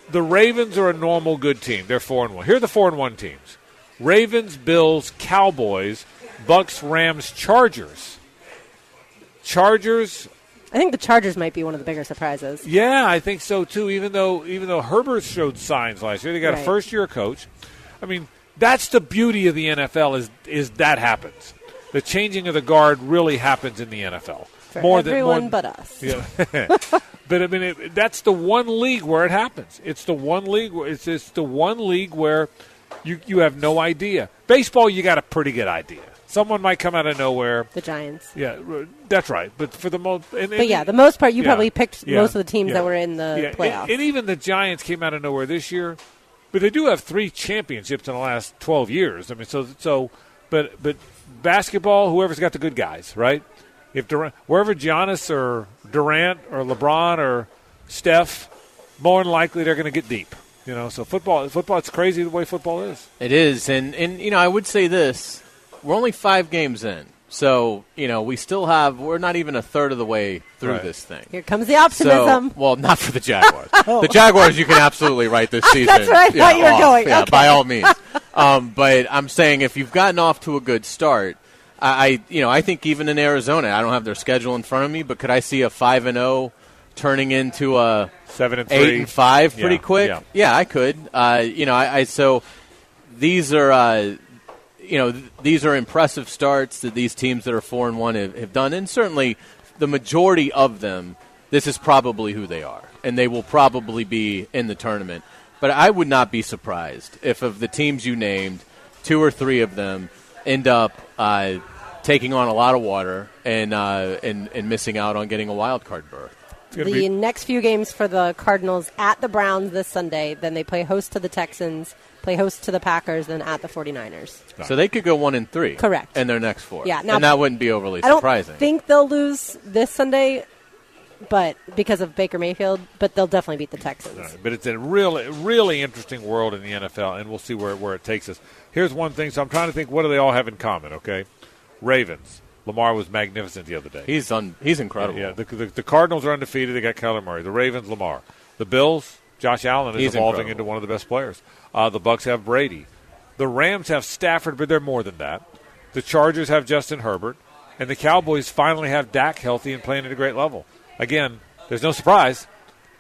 The Ravens are a normal good team. They're 4-1. Here are the 4-1 teams: Ravens, Bills, Cowboys, Bucks, Rams, Chargers. I think the Chargers might be one of the bigger surprises. Yeah, I think so too. Even though Herbert showed signs last year, they got a first-year coach. I mean, that's the beauty of the NFL is that happens. The changing of the guard really happens in the NFL. For everyone but us. Yeah. But I mean, that's the one league where it happens. It's the one league. It's the one league where you have no idea. Baseball, you got a pretty good idea. Someone might come out of nowhere. The Giants. Yeah, that's right. But for the most, the most part, you probably picked most of the teams that were in the playoffs. And even the Giants came out of nowhere this year. But they do have 3 championships in the last 12 years. I mean, but basketball, whoever's got the good guys, right? If wherever Giannis or Durant or LeBron or Steph, more than likely they're going to get deep. So football, it's crazy the way football is. It is, and I would say this: we're only 5 games in, so we're not even a third of the way through this thing. Here comes the optimism. Well, not for the Jaguars. The Jaguars, you can absolutely write this season. That's where I thought you were going. Yeah, okay. By all means. But I'm saying if you've gotten off to a good start. I think even in Arizona, I don't have their schedule in front of me, but could I see a 5-0 turning into a 7-3, 8-5 pretty quick? Yeah, I could. So these are these are impressive starts that these teams that are 4-1 have done, and certainly the majority of them, this is probably who they are, and they will probably be in the tournament. But I would not be surprised if of the teams you named, 2 or 3 of them end up taking on a lot of water and missing out on getting a wild card berth. The next few games for the Cardinals at the Browns this Sunday, then they play host to the Texans, play host to the Packers, then at the 49ers. So they could go 1-3. Correct. In their next 4. Yeah, now, and that wouldn't be overly surprising. I don't think they'll lose this Sunday, but because of Baker Mayfield, but they'll definitely beat the Texans. Right, but it's a really, really interesting world in the NFL, and we'll see where it takes us. Here's one thing. So I'm trying to think, what do they all have in common, okay? Ravens. Lamar was magnificent the other day. He's incredible. Yeah, the Cardinals are undefeated. They got Kyler Murray. The Ravens, Lamar. The Bills, Josh Allen is evolving into one of the best players. The Bucks have Brady. The Rams have Stafford, but they're more than that. The Chargers have Justin Herbert. And the Cowboys finally have Dak healthy and playing at a great level. Again, there's no surprise.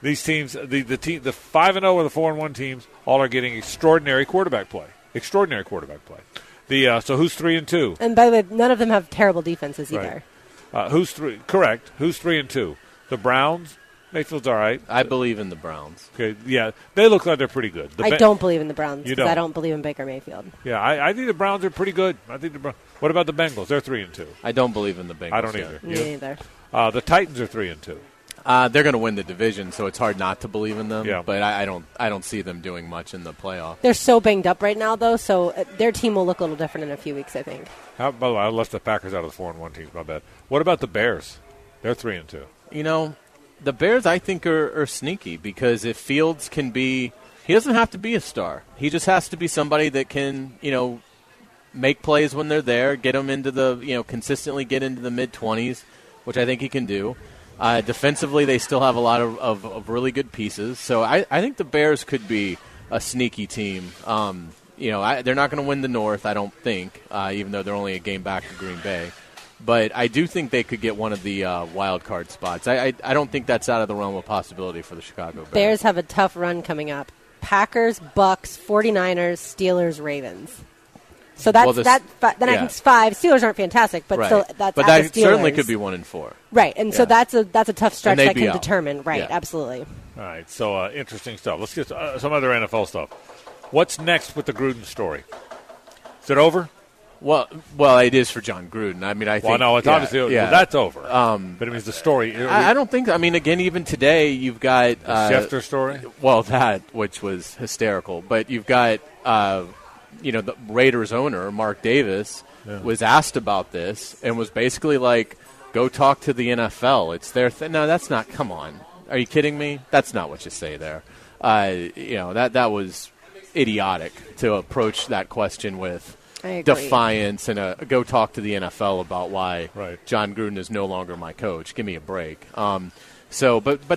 These teams, the 5-0 or the 4-1 teams, all are getting extraordinary quarterback play. So who's 3-2? And by the way, none of them have terrible defenses either. Right. Who's 3? Correct. Who's 3-2? The Browns. Mayfield's all right. I believe in the Browns. Okay, yeah, they look like they're pretty good. I don't believe in the Browns because I don't believe in Baker Mayfield. Yeah, I think the Browns are pretty good. What about the Bengals? They're 3-2. I don't believe in the Bengals. I don't either. Me either. The Titans are 3-2. They're going to win the division, so it's hard not to believe in them. Yeah. But I don't see them doing much in the playoff. They're so banged up right now, though, so their team will look a little different in a few weeks, I think. By the way, I left the Packers out of the 4-1 teams. My bad. What about the Bears? They're 3-2. You know, the Bears, I think, are sneaky because if Fields can be – he doesn't have to be a star. He just has to be somebody that can, make plays when they're there, get them into the – consistently get into the mid-20s, which I think he can do. Defensively, they still have a lot of really good pieces. So I think the Bears could be a sneaky team. They're not going to win the North, I don't think, even though they're only a game back of Green Bay. But I do think they could get one of the wild card spots. I don't think that's out of the realm of possibility for the Chicago Bears. Bears have a tough run coming up. Packers, Bucks, 49ers, Steelers, Ravens. So then I think it's 5. Steelers aren't fantastic, but still that's but at that the Steelers. Certainly could be 1-4. Right, and so that's a tough stretch that can out. determine. Right, Yeah. absolutely. All right, so interesting stuff. Let's get some other NFL stuff. What's next with the Gruden story? Is it over? Well, it is for John Gruden. I mean, I think. Well, no, it's obviously over. Yeah. That's over. But it means the story. I don't think. I mean, again, even today, you've got the Schefter story. Well, that which was hysterical, but you've got the Raiders owner Mark Davis was asked about this and was basically like, "Go talk to the NFL. It's their thing." No, that's not. Come on, are you kidding me? That's not what you say there. That was idiotic to approach that question with defiance and go talk to the NFL about why John Gruden is no longer my coach. Give me a break. But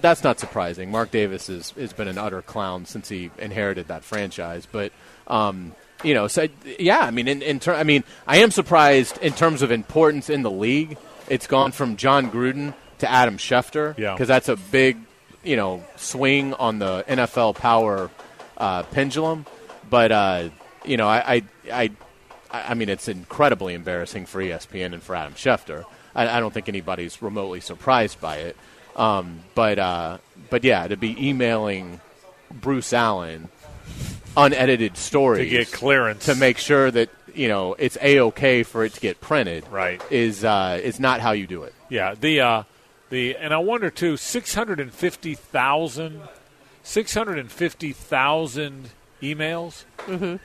that's not surprising. Mark Davis has been an utter clown since he inherited that franchise. But I mean, I am surprised in terms of importance in the league. It's gone from John Gruden to Adam Schefter because that's a big, swing on the NFL power pendulum. But I mean, it's incredibly embarrassing for ESPN and for Adam Schefter. I don't think anybody's remotely surprised by it. But to be emailing Bruce Allen unedited stories to get clearance to make sure that it's A-OK for it to get printed is not how you do it. Yeah, and I wonder too, 650,000 emails. Mm-hmm.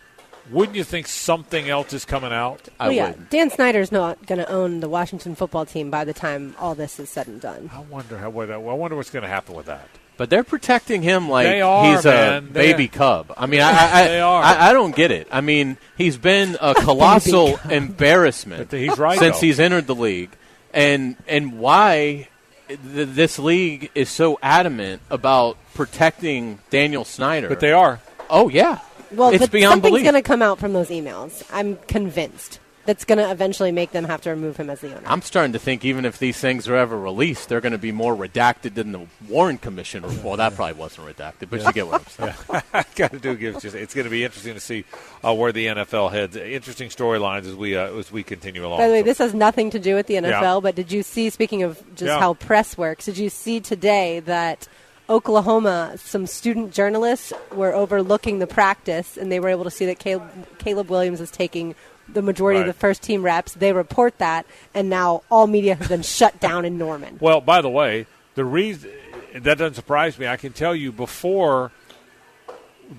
Wouldn't you think something else is coming out? I would. Dan Snyder's not going to own the Washington football team by the time all this is said and done. I wonder what's going to happen with that. But they're protecting him like he's a baby cub. I mean, I don't get it. I mean, he's been a colossal embarrassment since he's entered the league. And why this league is so adamant about protecting Daniel Snyder. But they are. Oh, yeah. Well, it's beyond something's belief. going to come out from those emails. I'm convinced. That's going to eventually make them have to remove him as the owner. I'm starting to think even if these things are ever released, they're going to be more redacted than the Warren Commission. Well, that probably wasn't redacted, but you get what I'm saying. It's going to be interesting to see where the NFL heads. Interesting storylines as we continue along. By the way, this has nothing to do with the NFL, but did you see, speaking of just how press works, did you see today that Oklahoma, some student journalists were overlooking the practice, and they were able to see that Caleb Williams is taking the majority of the first team reps. They report that, and now all media has been shut down in Norman. Well, by the way, the reason that doesn't surprise me. I can tell you before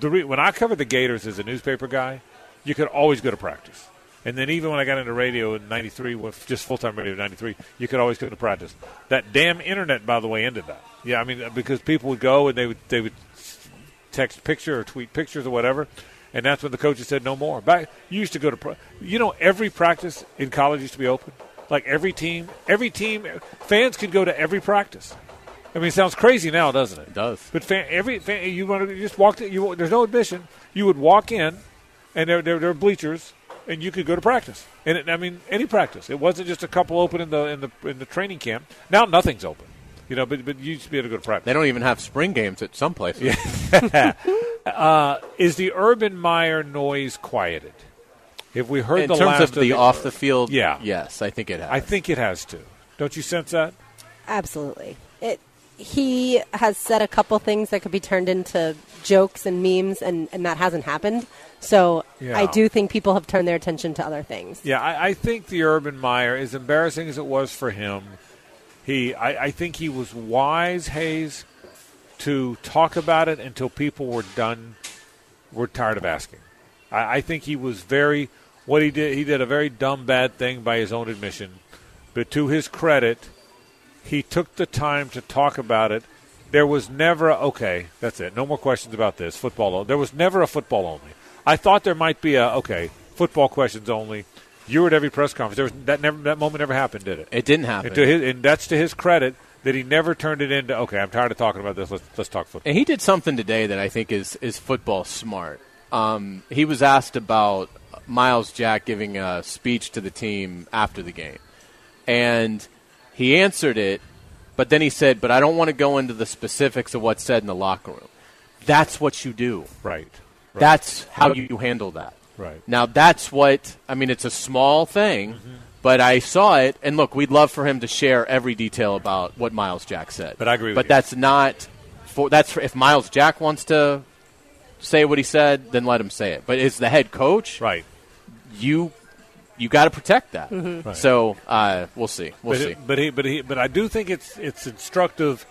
when I covered the Gators as a newspaper guy, you could always go to practice. And then even when I got into radio in 93, with just full-time radio in 93, you could always go to practice. That damn internet, by the way, ended that. Yeah, I mean, because people would go and they would text picture or tweet pictures or whatever, and that's when the coaches said no more. You used to go to every practice in college used to be open. Like every team, fans could go to every practice. I mean, it sounds crazy now, doesn't it? It does. But you just walked in, there's no admission. You would walk in, and there are bleachers, and you could go to practice. And any practice. It wasn't just a couple open in the training camp. Now nothing's open. But you used to be able to go to practice. They don't even have spring games at some places. Is the Urban Meyer noise quieted? Have we heard in the terms last of the off the field? Yeah. Yes, I think it has. I think it has to. Don't you sense that? Absolutely. He has said a couple things that could be turned into jokes and memes, and that hasn't happened. So I do think people have turned their attention to other things. Yeah, I think the Urban Meyer, as embarrassing as it was for him, I think he was wise, Hayes, to talk about it until people were tired of asking. I think he was what he did a very dumb, bad thing by his own admission. But to his credit, he took the time to talk about it. There was never okay, that's it. No more questions about this. Football. There was never a football only. I thought there might be football questions only. You were at every press conference. That moment never happened, did it? It didn't happen. And that's to his credit that he never turned it into, okay, I'm tired of talking about this. Let's talk football. And he did something today that I think is football smart. He was asked about Miles Jack giving a speech to the team after the game. And he answered it, but then he said, but I don't want to go into the specifics of what's said in the locker room. That's what you do. Right. That's how you handle that. Right. Now, that's it's a small thing, but I saw it, and look, we'd love for him to share every detail about what Miles Jack said. But I agree with but you. that's not if Miles Jack wants to say what he said, then let him say it. But as the head coach, right, you got to protect that. Right. So we'll see. We'll see. But I do think it's instructive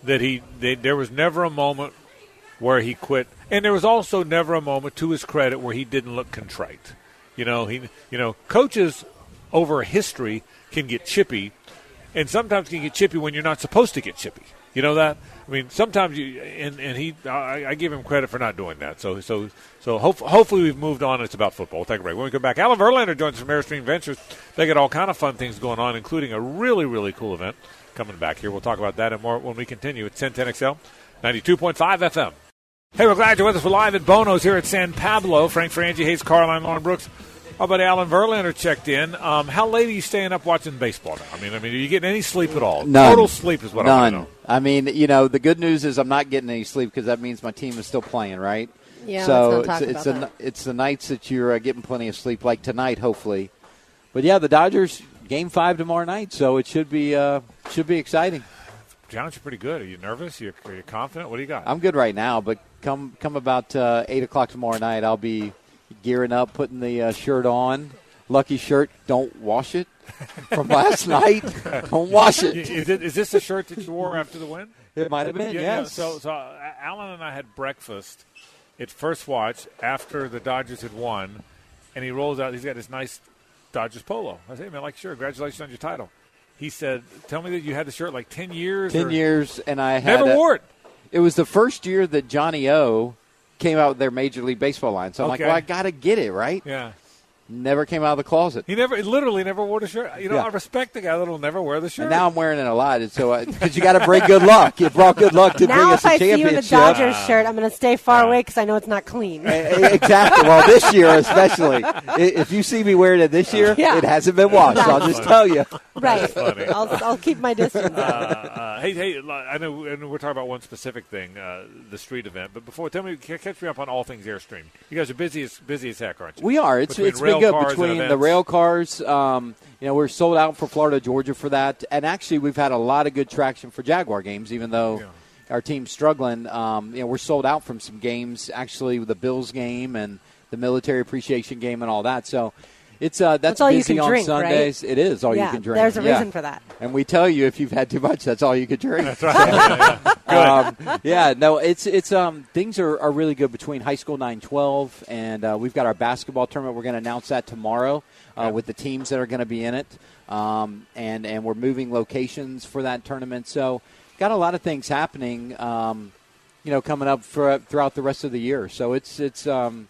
that there was never a moment where he quit, and there was also never a moment, to his credit, where he didn't look contrite. Coaches over history can get chippy, and sometimes can get chippy when you're not supposed to get chippy. You know that? I mean, sometimes I give him credit for not doing that. So hopefully we've moved on. It's about football. We'll take a break. When we come back, Alan Verlander joins us from Airstream Ventures. They got all kind of fun things going on, including a really, really cool event coming back here. We'll talk about that and more when we continue. It's 1010XL, 92.5 FM. Hey, we're glad you're with us. We're live at Bono's here at San Pablo. Frank Frangie, Hayes Carline, Lauren Brooks. How about Alan Verlander checked in? How late are you staying up watching baseball now? I mean, are you getting any sleep at all? None. Total sleep is what I want to know. I mean, the good news is I'm not getting any sleep because that means my team is still playing, right? Yeah, so it's the nights that you're getting plenty of sleep, like tonight, hopefully. But yeah, the Dodgers Game 5 tomorrow night, so it should be exciting. John, you're pretty good. Are you nervous? Are you confident? What do you got? I'm good right now, but come about 8 o'clock tomorrow night, I'll be gearing up, putting the shirt on. Lucky shirt, don't wash it from last night. Don't wash it. Is this the shirt that you wore after the win? It might have been, yes. So Alan and I had breakfast at First Watch after the Dodgers had won, and he rolls out. He's got his nice Dodgers polo. I said, hey, man, sure, congratulations on your title. He said, tell me that you had the shirt like 10 years. 10 years, and I had never wore it. It was the first year that Johnny O came out with their Major League Baseball line. So I'm like, well, I got to get it, right? Yeah. Never came out of the closet. He literally never wore the shirt. I respect the guy that'll never wear the shirt. And now I'm wearing it a lot. So because you got to bring good luck. You brought good luck to bring us a championship. Now if I see you in the Dodgers shirt, I'm going to stay far away because I know it's not clean. Exactly. Well, this year especially. If you see me wearing it this year, it hasn't been washed. I'll just tell you. Right. Funny. I'll keep my distance. Hey, I know we're talking about one specific thing, the street event. But before, catch me up on all things Airstream. You guys are busy as heck, aren't you? We are. It's been good between the rail cars. We're sold out for Florida, Georgia for that. And actually, we've had a lot of good traction for Jaguar games, even though our team's struggling. We're sold out from some games, actually, with the Bills game and the military appreciation game and all that. So it's that's all busy you can on drink, Sundays. Right? It is all you can drink. There's a reason for that. And we tell you if you've had too much, that's all you can drink. That's right. It's things are really good between high school 9-12 and we've got our basketball tournament. We're going to announce that tomorrow with the teams that are going to be in it, and we're moving locations for that tournament. So got a lot of things happening, coming up throughout the rest of the year. So it's an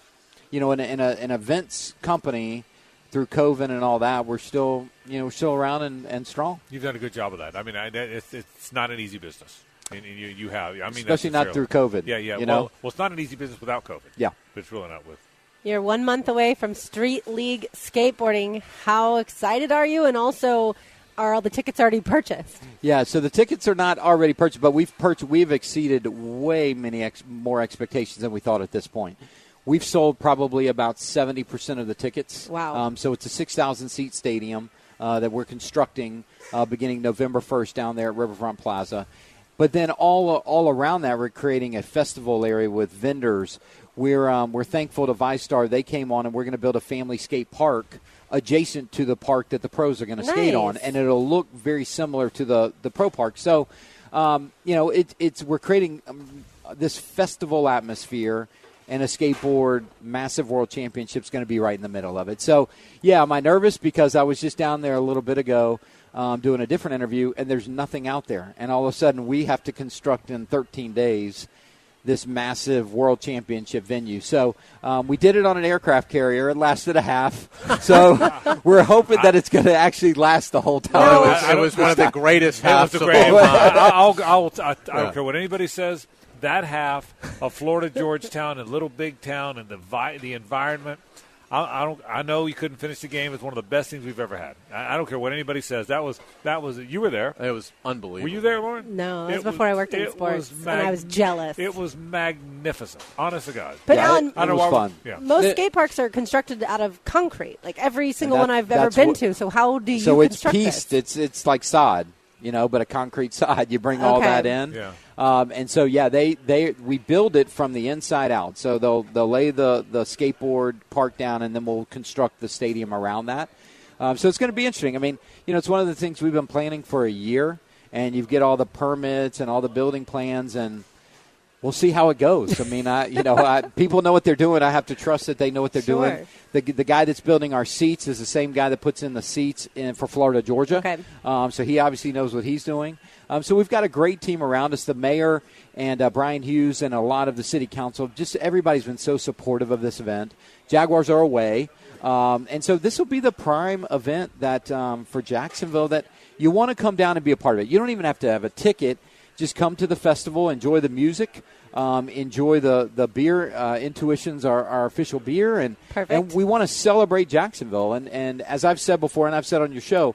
events company. Through COVID and all that, we're still around and strong. You've done a good job of that. I mean, it's not an easy business, and you have. I mean, especially not through COVID. Yeah. Well, it's not an easy business without COVID. Yeah, but it's really not with. You're 1 month away from Street League skateboarding. How excited are you? And also, are all the tickets already purchased? Yeah, so the tickets are not already purchased, but we've exceeded way more expectations than we thought at this point. We've sold probably about 70% of the tickets. Wow. So it's a 6,000-seat stadium that we're constructing beginning November 1st down there at Riverfront Plaza. But then all around that, we're creating a festival area with vendors. We're thankful to ViStar. They came on, and we're going to build a family skate park adjacent to the park that the pros are going to skate on, and it'll look very similar to the pro park. So, we're creating this festival atmosphere, and a skateboard massive world championship is going to be right in the middle of it. So, yeah, am I nervous? Because I was just down there a little bit ago doing a different interview, and there's nothing out there. And all of a sudden, we have to construct in 13 days this massive world championship venue. So we did it on an aircraft carrier. It lasted a half. So we're hoping that it's going to actually last the whole time. It was one of the greatest halves of all I don't care what anybody says. That half of Florida Georgetown and Little Big Town and the environment, I know you couldn't finish the game. It's one of the best things we've ever had. I don't care what anybody says. That was. You were there. It was unbelievable. Were you there, Lauren? No, it was before I worked in sports, and I was jealous. It was magnificent, honest to God. But Alan, it was fun. Most skate parks are constructed out of concrete, like every single one I've ever been to. So how do you construct this? So it's pieced. It's like sod, but a concrete sod. You bring all that in. Yeah. And so, we build it from the inside out. So they'll lay the skateboard park down, and then we'll construct the stadium around that. So it's going to be interesting. I mean, it's one of the things we've been planning for a year, and you get all the permits and all the building plans, and we'll see how it goes. I mean, people know what they're doing. I have to trust that they know what they're doing. The guy that's building our seats is the same guy that puts in the seats for Florida, Georgia. Okay. So he obviously knows what he's doing. So we've got a great team around us. The mayor and Brian Hughes and a lot of the city council, just everybody's been so supportive of this event. Jaguars are away. And so this will be the prime event that for Jacksonville that you want to come down and be a part of it. You don't even have to have a ticket. Just come to the festival, enjoy the music, enjoy the beer. Intuition's our official beer. And we want to celebrate Jacksonville. And as I've said before, and I've said on your show,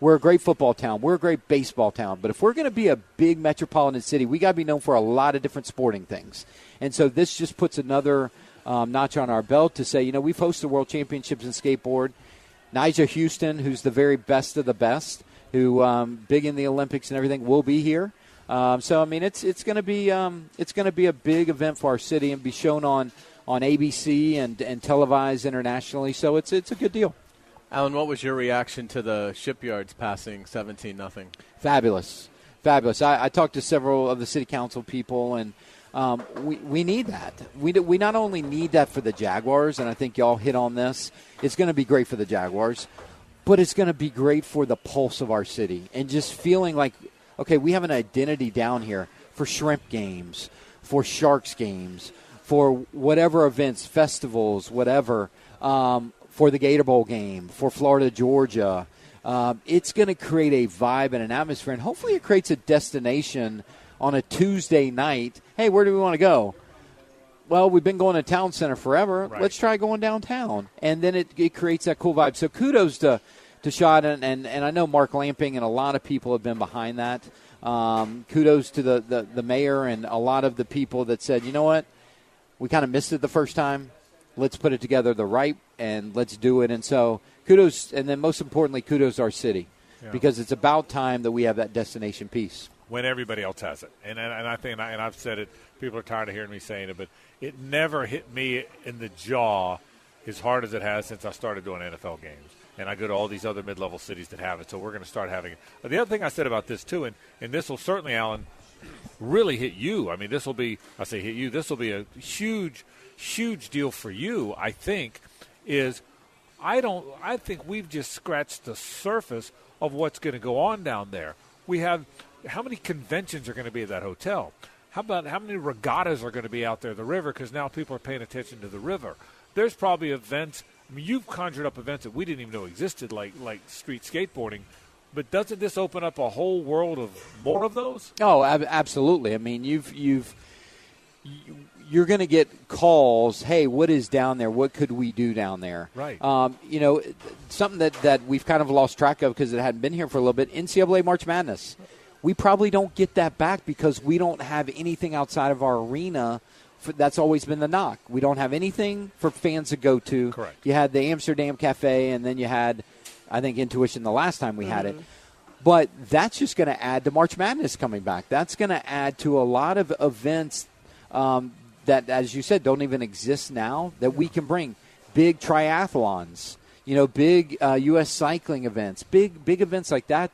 we're a great football town. We're a great baseball town. But if we're going to be a big metropolitan city, we got to be known for a lot of different sporting things. And so this just puts another notch on our belt to say, we've hosted World Championships in skateboard. Nyjah Houston, who's the very best of the best, who big in the Olympics and everything, will be here. So I mean, it's going to be a big event for our city and be shown on ABC and televised internationally. So it's a good deal. Alan, what was your reaction to the Shipyards passing 17-0? Fabulous. I talked to several of the city council people, and we need that. We not only need that for the Jaguars, and I think y'all hit on this. It's going to be great for the Jaguars, but it's going to be great for the pulse of our city and just feeling like, okay, we have an identity down here for shrimp games, for sharks games, for whatever events, festivals, whatever, for the Gator Bowl game, for Florida, Georgia. It's going to create a vibe and an atmosphere, and hopefully it creates a destination on a Tuesday night. Hey, where do we want to go? Well, we've been going to Town Center forever. Right. Let's try going downtown. And then it creates that cool vibe. So kudos to Shad, and I know Mark Lamping and a lot of people have been behind that. Kudos to the mayor and a lot of the people that said, you know what, we kind of missed it the first time. Let's put it together and let's do it. And so kudos, and then most importantly, kudos to our city, because it's about time that we have that destination piece. When everybody else has it. And I think, and I've said it, people are tired of hearing me saying it, but it never hit me in the jaw as hard as it has since I started doing NFL games. And I go to all these other mid-level cities that have it, so we're going to start having it. But the other thing I said about this, too, and this will certainly, Alan, really hit you. I mean, this will be a huge, huge deal for you, I think, I think we've just scratched the surface of what's going to go on down there. We have, how many conventions are going to be at that hotel? How many regattas are going to be out there, the river, because now people are paying attention to the river. There's probably events. I mean, you've conjured up events that we didn't even know existed, like street skateboarding. But doesn't this open up a whole world of more of those? Oh, absolutely. I mean, you're going to get calls. Hey, what is down there? What could we do down there? Right. Something that we've kind of lost track of because it hadn't been here for a little bit. NCAA March Madness. We probably don't get that back because we don't have anything outside of our arena that's always been the knock. We don't have anything for fans to go to. Correct. You had the Amsterdam Cafe, and then you had, I think, Intuition the last time we had it. But that's just going to add to March Madness coming back. That's going to add to a lot of events that, as you said, don't even exist now that we can bring. Big triathlons, big U.S. cycling events, big events like that,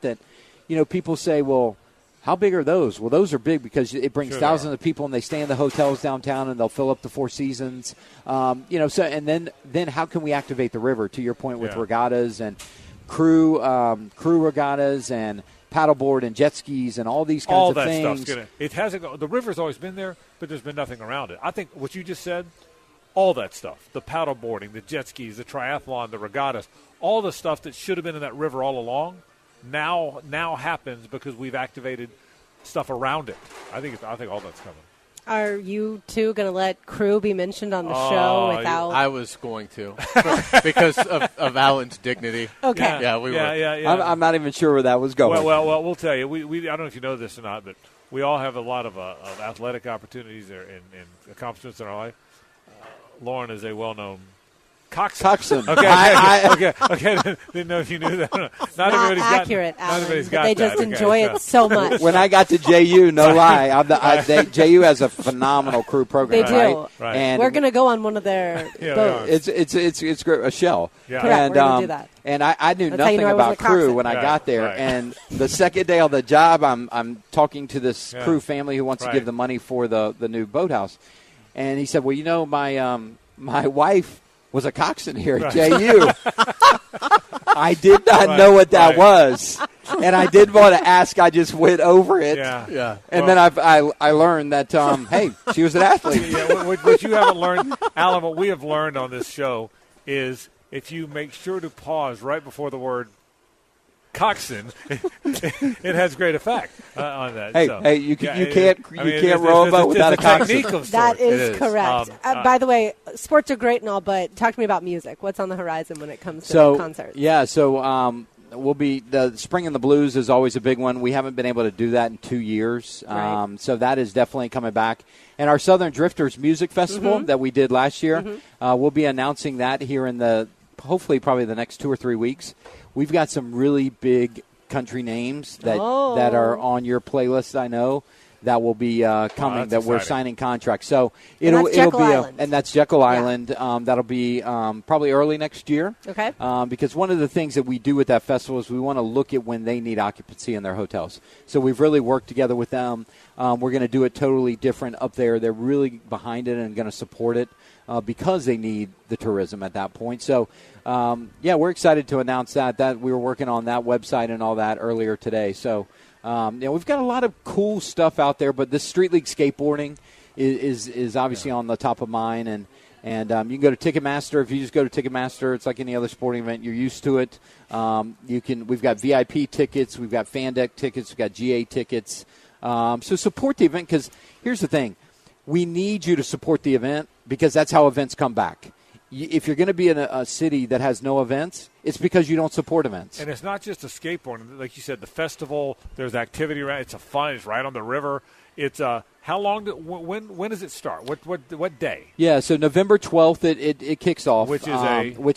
people say, well, how big are those? Well, those are big because it brings thousands of people, and they stay in the hotels downtown, and they'll fill up the Four Seasons. So and then how can we activate the river? To your point with regattas and crew regattas and paddleboard and jet skis and all these kinds of things. All that stuff's it hasn't. The river's always been there, but there's been nothing around it. I think what you just said, all that stuff, the paddleboarding, the jet skis, the triathlon, the regattas, all the stuff that should have been in that river all along, now happens because we've activated stuff around it. I think all that's coming. Are you two going to let crew be mentioned on the show without? I was going to because of Alan's dignity. Okay. Yeah, we were. Yeah. I'm not even sure where that was going. Well, we'll tell you. We I don't know if you know this or not, but we all have a lot of athletic opportunities and accomplishments in our life. Lauren is a well-known coxswain. Okay. Didn't know if you knew that. Not everybody's accurate, Not everybody's got they that. just enjoy it so much. When I got to JU, no lie, JU has a phenomenal crew program. They do. Right. And we're going to go on one of their boats. It's great, a shell. Yeah. Correct. And we're going to do that. And I knew That's how you nothing know I was about a crew coxswain. when I got there. Right. And the second day on the job, I'm talking to this crew family who wants to give the money for the new boathouse. And he said, well, my wife was a coxswain here at JU. I did not know what that was. And I didn't want to ask. I just went over it. Yeah. And then I learned that, hey, she was an athlete. What you haven't learned, Alan, what we have learned on this show is if you make sure to pause right before the word coxswain, it has great effect on that. Hey, you can't row a boat without a coxswain. That is correct. By the way, sports are great and all, but talk to me about music. What's on the horizon when it comes to concerts? Yeah, so we'll be the Spring in the Blues is always a big one. We haven't been able to do that in 2 years, so that is definitely coming back. And our Southern Drifters Music Festival that we did last year, we'll be announcing that here in hopefully probably the next 2 or 3 weeks. We've got some really big country names that are on your playlist, I know, that will be coming, that we're signing contracts. So it'll be and that's Jekyll Island. That'll be probably early next year. Okay. Because one of the things that we do with that festival is we want to look at when they need occupancy in their hotels. So we've really worked together with them. We're going to do it totally different up there. They're really behind it and going to support it because they need the tourism at that point. So, we're excited to announce that we were working on that website and all that earlier today. So, we've got a lot of cool stuff out there, but this Street League skateboarding is obviously on the top of mind. And you can go to Ticketmaster. If you just go to Ticketmaster, it's like any other sporting event. You're used to it. We've got VIP tickets. We've got Fan Deck tickets. We've got GA tickets. So support the event because here's the thing. We need you to support the event because that's how events come back. If you're going to be in a city that has no events, it's because you don't support events. And it's not just a skateboarding. Like you said, the festival, there's activity around. It's fun. It's right on the river. It's how long? When does it start? What day? Yeah, so November 12th it kicks off, which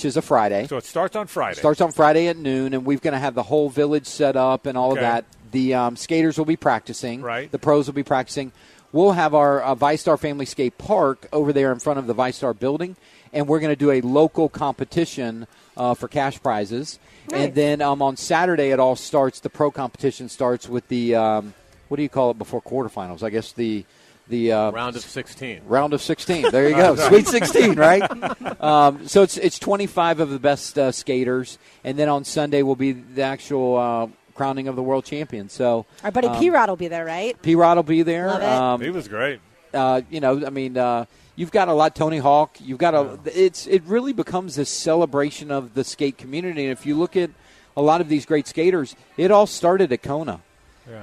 is a Friday. So it starts on Friday. Starts on Friday at noon, and we're going to have the whole village set up and all of that. The skaters will be practicing. Right. The pros will be practicing. We'll have our ViStar Family Skate Park over there in front of the ViStar building, and we're going to do a local competition for cash prizes. Nice. And then on Saturday it all starts. The pro competition starts with the what do you call it before quarterfinals? I guess the round of 16. Round of 16. There you go. Sweet 16, right? So it's 25 of the best skaters, and then on Sunday will be the actual crowning of the world champion. So our buddy P-Rod will be there, right? P-Rod will be there. Love it. He was great. You've got a lot. Tony Hawk. You've got it really becomes this celebration of the skate community. And if you look at a lot of these great skaters, it all started at Kona.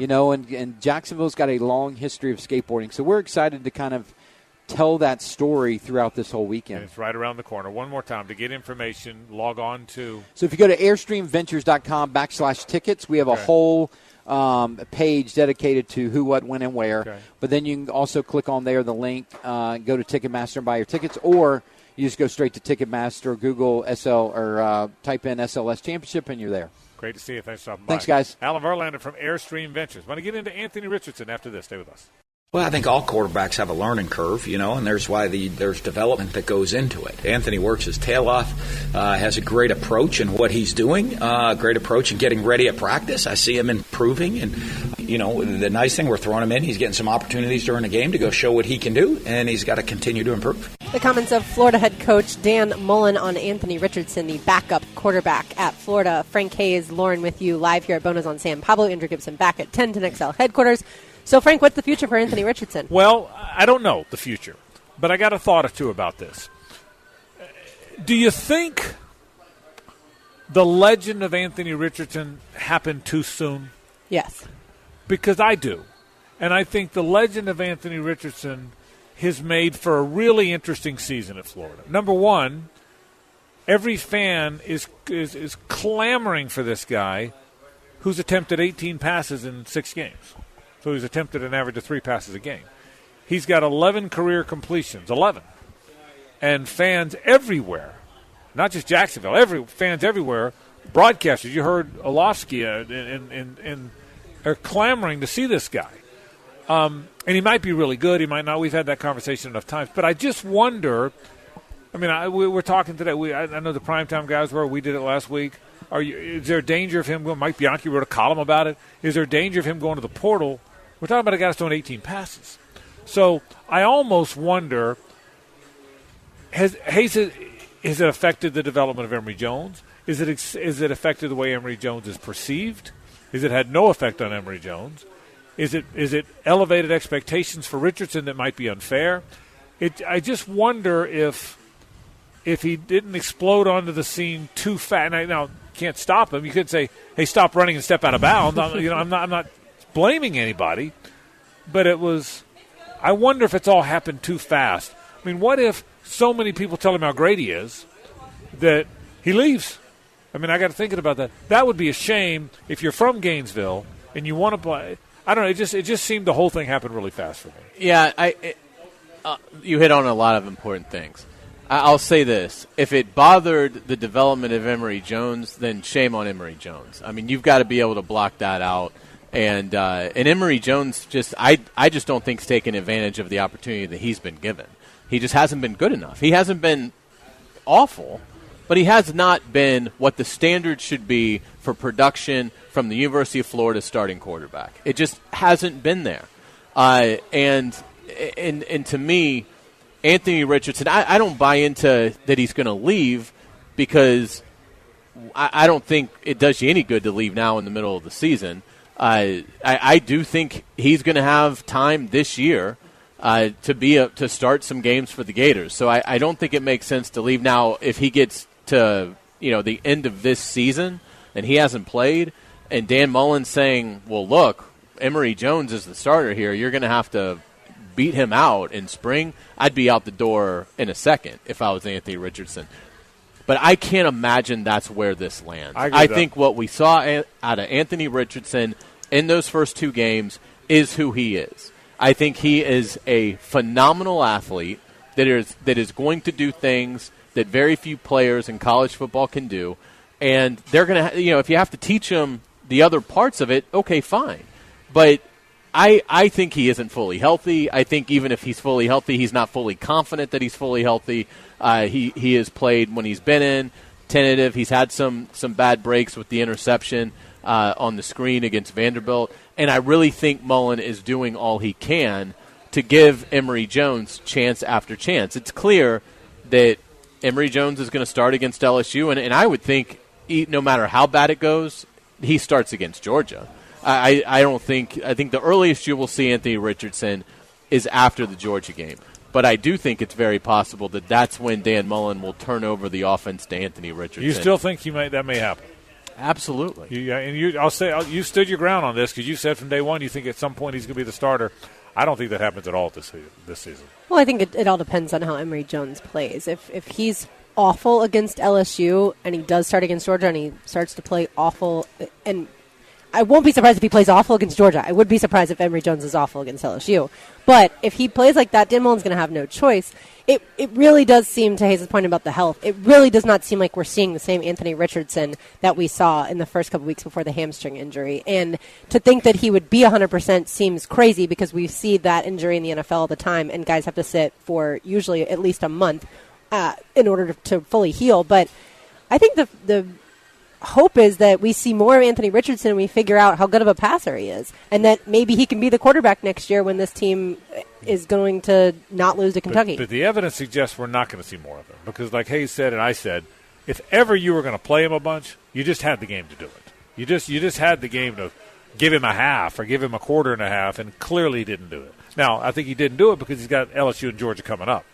Yeah. And Jacksonville's got a long history of skateboarding. So we're excited to kind of tell that story throughout this whole weekend. And it's right around the corner. One more time, to get information, log on to. So if you go to airstreamventures.com/tickets, we have a whole page dedicated to who, what, when, and where. Okay. But then you can also click on there, the link, go to Ticketmaster and buy your tickets, or you just go straight to Ticketmaster, Google SL, or type in SLS Championship, and you're there. Great to see you. Thanks for stopping by. Thanks, guys. Alan Verlander from Airstream Ventures. Want to get into Anthony Richardson after this. Stay with us. Well, I think all quarterbacks have a learning curve, and there's why there's development that goes into it. Anthony works his tail off, has a great approach in what he's doing, great approach in getting ready at practice. I see him improving, and, the nice thing, we're throwing him in. He's getting some opportunities during the game to go show what he can do, and he's got to continue to improve. The comments of Florida head coach Dan Mullen on Anthony Richardson, the backup quarterback at Florida. Frank Hayes, Lauren with you live here at Bonos on San Pablo. Andrew Gibson back at 1010XL headquarters. So, Frank, what's the future for Anthony Richardson? Well, I don't know the future, but I got a thought or two about this. Do you think the legend of Anthony Richardson happened too soon? Yes. Because I do. And I think the legend of Anthony Richardson has made for a really interesting season at Florida. Number one, every fan is clamoring for this guy who's attempted 18 passes in 6 games. So he's attempted an average of 3 passes a game. He's got 11 career completions, 11. And fans everywhere, not just Jacksonville, fans everywhere, broadcasters, you heard Olofsky and are clamoring to see this guy. And he might be really good. He might not. We've had that conversation enough times. But I just wonder, we're talking today. I know the primetime guys were. We did it last week. Is there a danger of him going? Mike Bianchi wrote a column about it. Is there a danger of him going to the portal? We're talking about a guy that's doing 18 passes. So I almost wonder, has it affected the development of Emory Jones? Is it affected the way Emory Jones is perceived? Has it had no effect on Emory Jones? Is it elevated expectations for Richardson that might be unfair? I just wonder if he didn't explode onto the scene too fast. And now can't stop him. You could say, "Hey, stop running and step out of bounds." I'm not blaming anybody, but I wonder if it's all happened too fast. What if so many people tell him how great he is that he leaves? I got to thinking about that. That would be a shame if you're from Gainesville and you want to play. I don't know. It just seemed the whole thing happened really fast for me. Yeah, you hit on a lot of important things. I'll say this. If it bothered the development of Emory Jones, then shame on Emory Jones. You've got to be able to block that out. And Emory Jones I just don't think he's taken advantage of the opportunity that he's been given. He just hasn't been good enough. He hasn't been awful, but he has not been what the standard should be for production from the University of Florida starting quarterback. It just hasn't been there. And to me, Anthony Richardson, I don't buy into that he's going to leave because I don't think it does you any good to leave now in the middle of the season. I do think he's going to have time this year to start some games for the Gators. So I don't think it makes sense to leave now. If he gets to the end of this season and he hasn't played, and Dan Mullen's saying, "Well, look, Emory Jones is the starter here. You're going to have to beat him out in spring," I'd be out the door in a second if I was Anthony Richardson. But I can't imagine that's where this lands. I think what we saw out of Anthony Richardson in those first 2 games is who he is. I think he is a phenomenal athlete that is going to do things that very few players in college football can do. And they're going to, if you have to teach them the other parts of it, okay, fine. But I think he isn't fully healthy. I think even if he's fully healthy, he's not fully confident that he's fully healthy. He has played when he's been in, tentative. He's had some bad breaks with the interception on the screen against Vanderbilt. And I really think Mullen is doing all he can to give Emory Jones chance after chance. It's clear that Emory Jones is going to start against LSU, and I would think no matter how bad it goes, he starts against Georgia. I think the earliest you will see Anthony Richardson is after the Georgia game. But I do think it's very possible that that's when Dan Mullen will turn over the offense to Anthony Richardson. You still think that may happen? Absolutely. I'll say you stood your ground on this because you said from day one you think at some point he's going to be the starter. I don't think that happens at all this season. Well, I think it all depends on how Emory Jones plays. If he's awful against LSU and he does start against Georgia and he starts to play awful, and I won't be surprised if he plays awful against Georgia. I would be surprised if Emory Jones is awful against LSU. But if he plays like that, Dan Mullen's going to have no choice. It really does seem, to Hayes' point about the health, it really does not seem like we're seeing the same Anthony Richardson that we saw in the first couple weeks before the hamstring injury. And to think that he would be 100% seems crazy because we see that injury in the NFL all the time, and guys have to sit for usually at least a month in order to fully heal. But I think the hope is that we see more of Anthony Richardson and we figure out how good of a passer he is, and that maybe he can be the quarterback next year when this team is going to not lose to Kentucky. But the evidence suggests we're not going to see more of him because, like Hayes said and I said, if ever you were going to play him a bunch, you just had the game to do it. You just had the game to give him a half or give him a quarter and a half, and clearly he didn't do it. Now, I think he didn't do it because he's got LSU and Georgia coming up.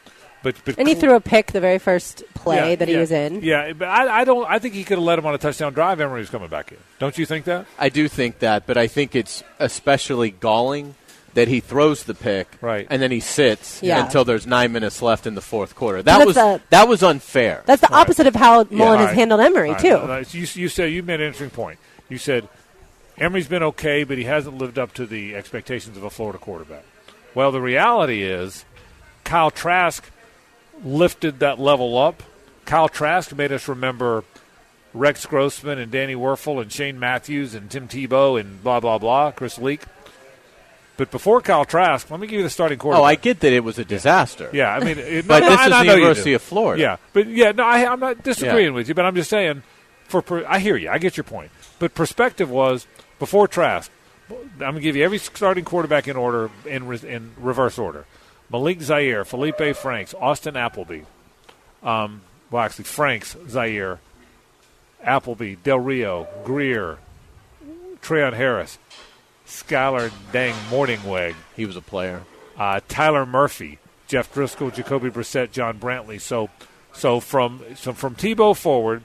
And he threw a pick the very first play that he was in. Yeah, but I think he could have let him on a touchdown drive. Emory was coming back in. Don't you think that? I do think that, but I think it's especially galling that he throws the pick and then he sits until there's 9 minutes left in the fourth quarter. That was unfair. That's the opposite of how Mullen has handled Emory too. You made an interesting point. You said Emory's been okay, but he hasn't lived up to the expectations of a Florida quarterback. Well, the reality is Kyle Trask lifted that level up. Kyle Trask made us remember Rex Grossman and Danny Werfel and Shane Matthews and Tim Tebow and blah, blah, blah, Chris Leak. But before Kyle Trask, let me give you the starting quarterback. Oh, I get that it was a disaster. Yeah, I mean, but this is the University of Florida. Yeah, but I'm not disagreeing with you, but I'm just saying, I hear you. I get your point. But perspective was, before Trask, I'm going to give you every starting quarterback in order, in reverse order. Malik Zaire, Felipe Franks, Austin Appleby. Franks, Zaire, Appleby, Del Rio, Greer, Treon Harris, Skylar Dang Morningweg. He was a player. Tyler Murphy, Jeff Driscoll, Jacoby Brissett, John Brantley. So from Tebow forward,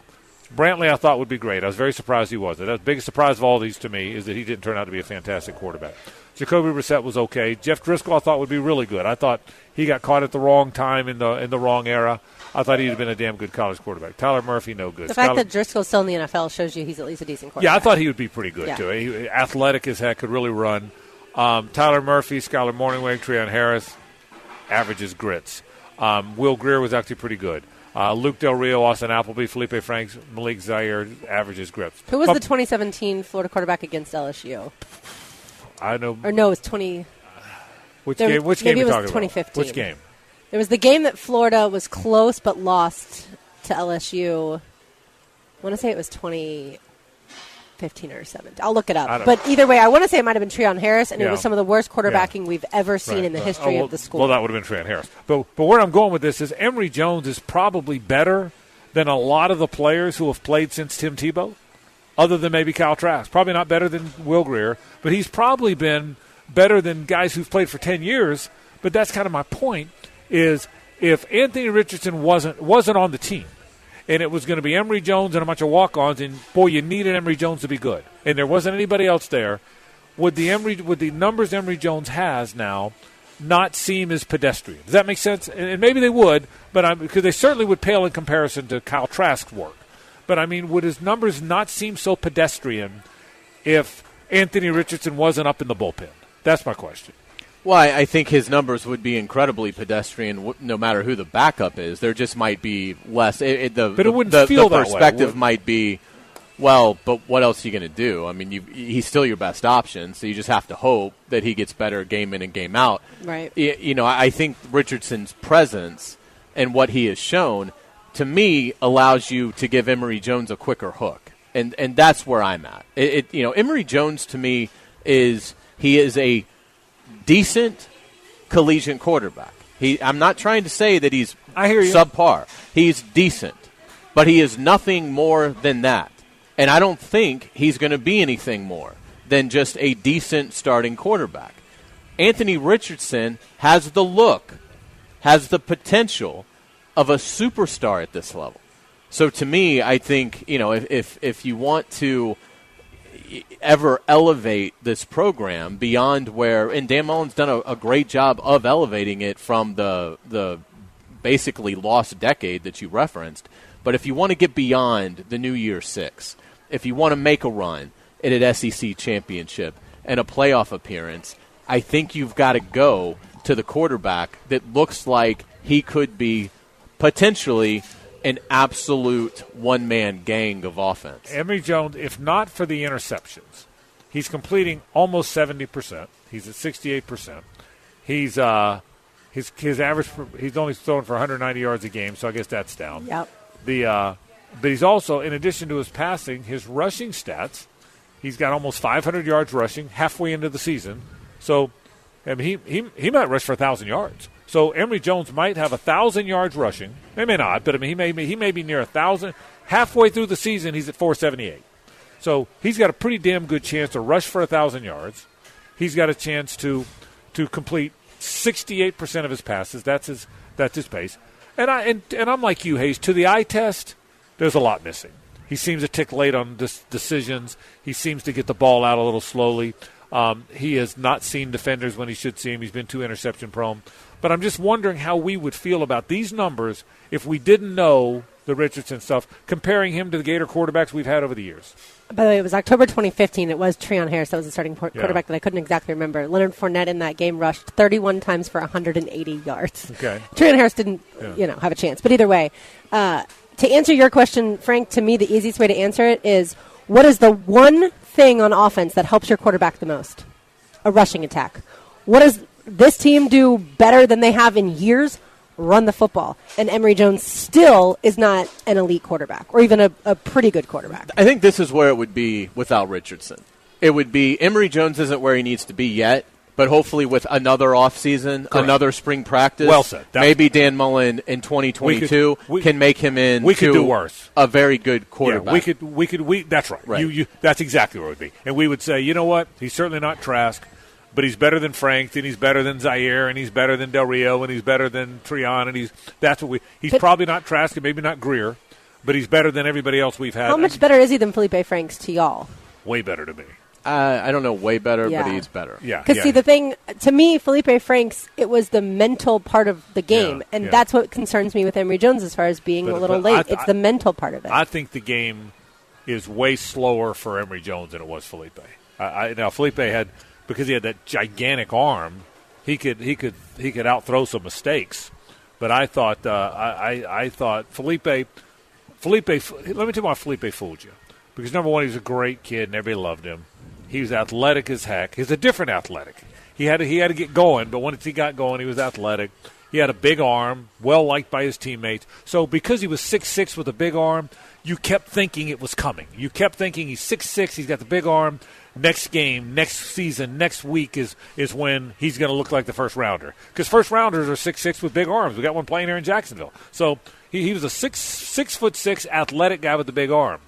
Brantley I thought would be great. I was very surprised he wasn't. The biggest surprise of all these to me is that he didn't turn out to be a fantastic quarterback. Jacoby Brissett was okay. Jeff Driscoll I thought would be really good. I thought he got caught at the wrong time in the wrong era. I thought he'd have been a damn good college quarterback. Tyler Murphy, no good. The fact that Driscoll's still in the NFL shows you he's at least a decent quarterback. Yeah, I thought he would be pretty good, too. He, athletic as heck, could really run. Tyler Murphy, Skylar Morningweg, Treon Harris, averages grits. Will Greer was actually pretty good. Luke Del Rio, Austin Appleby, Felipe Franks, Malik Zaire, averages grits. Who was the 2017 Florida quarterback against LSU? I know. Or no, it was 20. Which game? Which game are you talking about? 2015. Which game? There was the game that Florida was close but lost to LSU. I want to say it was 2015 or 17. I'll look it up. But either way, I want to say it might have been Treon Harris, and it was some of the worst quarterbacking we've ever seen in the history of the school. Well, that would have been Treon Harris. But where I'm going with this is Emory Jones is probably better than a lot of the players who have played since Tim Tebow, other than maybe Kyle Trask. Probably not better than Will Greer, but he's probably been better than guys who've played for 10 years. But that's kind of my point, is if Anthony Richardson wasn't on the team, and it was going to be Emory Jones and a bunch of walk-ons, and, boy, you needed Emory Jones to be good, and there wasn't anybody else there, would the numbers Emory Jones has now not seem as pedestrian? Does that make sense? And maybe they would, but because they certainly would pale in comparison to Kyle Trask's work. But, I mean, would his numbers not seem so pedestrian if Anthony Richardson wasn't up in the bullpen? That's my question. Well, I think his numbers would be incredibly pedestrian no matter who the backup is. There just might be less. But it wouldn't feel that way. The perspective might be, well, but what else are you going to do? I mean, he's still your best option, so you just have to hope that he gets better game in and game out. Right. I think Richardson's presence and what he has shown, to me, allows you to give Emory Jones a quicker hook. And that's where I'm at. Emory Jones, to me, is a decent collegiate quarterback. I'm not trying to say that he's subpar. He's decent. But he is nothing more than that. And I don't think he's going to be anything more than just a decent starting quarterback. Anthony Richardson has the look, has the potential of a superstar at this level. So to me, I think, if you want to, ever elevate this program beyond where, and Dan Mullen's done a great job of elevating it from the basically lost decade that you referenced. But if you want to get beyond the New Year Six, if you want to make a run at an SEC championship and a playoff appearance, I think you've got to go to the quarterback that looks like he could be potentially an absolute one-man gang of offense. Emory Jones, if not for the interceptions, he's completing almost 70%. He's at 68%. He's his average. He's only throwing for 190 yards a game, so I guess that's down. Yep. But he's also, in addition to his passing, his rushing stats, he's got almost 500 yards rushing halfway into the season. So, I mean, he might rush for 1,000 yards. So Emory Jones might have 1,000 yards rushing. He may not, but I mean, he may be near 1,000. Halfway through the season, he's at 478. So he's got a pretty damn good chance to rush for 1,000 yards. He's got a chance to complete 68% of his passes. That's his pace. And I'm like you, Hayes. To the eye test, there's a lot missing. He seems a tick late on decisions. He seems to get the ball out a little slowly. He has not seen defenders when he should see him. He's been too interception prone. But I'm just wondering how we would feel about these numbers if we didn't know the Richardson stuff, comparing him to the Gator quarterbacks we've had over the years. By the way, it was October 2015. It was Treon Harris that was the starting quarterback that I couldn't exactly remember. Leonard Fournette in that game rushed 31 times for 180 yards. Okay. Treon Harris didn't, have a chance. But either way, to answer your question, Frank, to me the easiest way to answer it is, what is the one thing on offense that helps your quarterback the most? A rushing attack. What does this team do better than they have in years? Run the football. And Emory Jones still is not an elite quarterback, or even a pretty good quarterback. I think this is where it would be without Richardson. It would be Emory Jones isn't where he needs to be yet, but hopefully with another offseason, another spring practice, well said. Maybe Dan Mullen in 2022 can make him do worse. A very good quarterback. Yeah, that's right. That's exactly where it would be. And we would say, you know what? He's certainly not Trask, but he's better than Frank, and he's better than Zaire, and he's better than Del Rio, and he's better than Treon, and he's probably not Trask and maybe not Greer, but he's better than everybody else we've had. How much better is he than Felipe Franks to y'all? Way better to me. I don't know, way better, but he's better. Yeah. Because, see, the thing, to me, Felipe Franks, it was the mental part of the game, and that's what concerns me with Emory Jones as far as being a little late. It's the mental part of it. I think the game is way slower for Emory Jones than it was Felipe. Now, Felipe had, because he had that gigantic arm, he could outthrow some mistakes. But I thought Felipe. Let me tell you why Felipe fooled you. Because number one, he was a great kid and everybody loved him. He was athletic as heck. He's a different athletic. He had to get going, but once he got going, he was athletic. He had a big arm, well liked by his teammates. So because he was 6'6" with a big arm, you kept thinking it was coming. You kept thinking he's 6'6", he's got the big arm. Next game, next season, next week is when he's going to look like the first rounder. Because first rounders are 6'6" with big arms. We got one playing here in Jacksonville. So he was a 6'6" athletic guy with the big arm.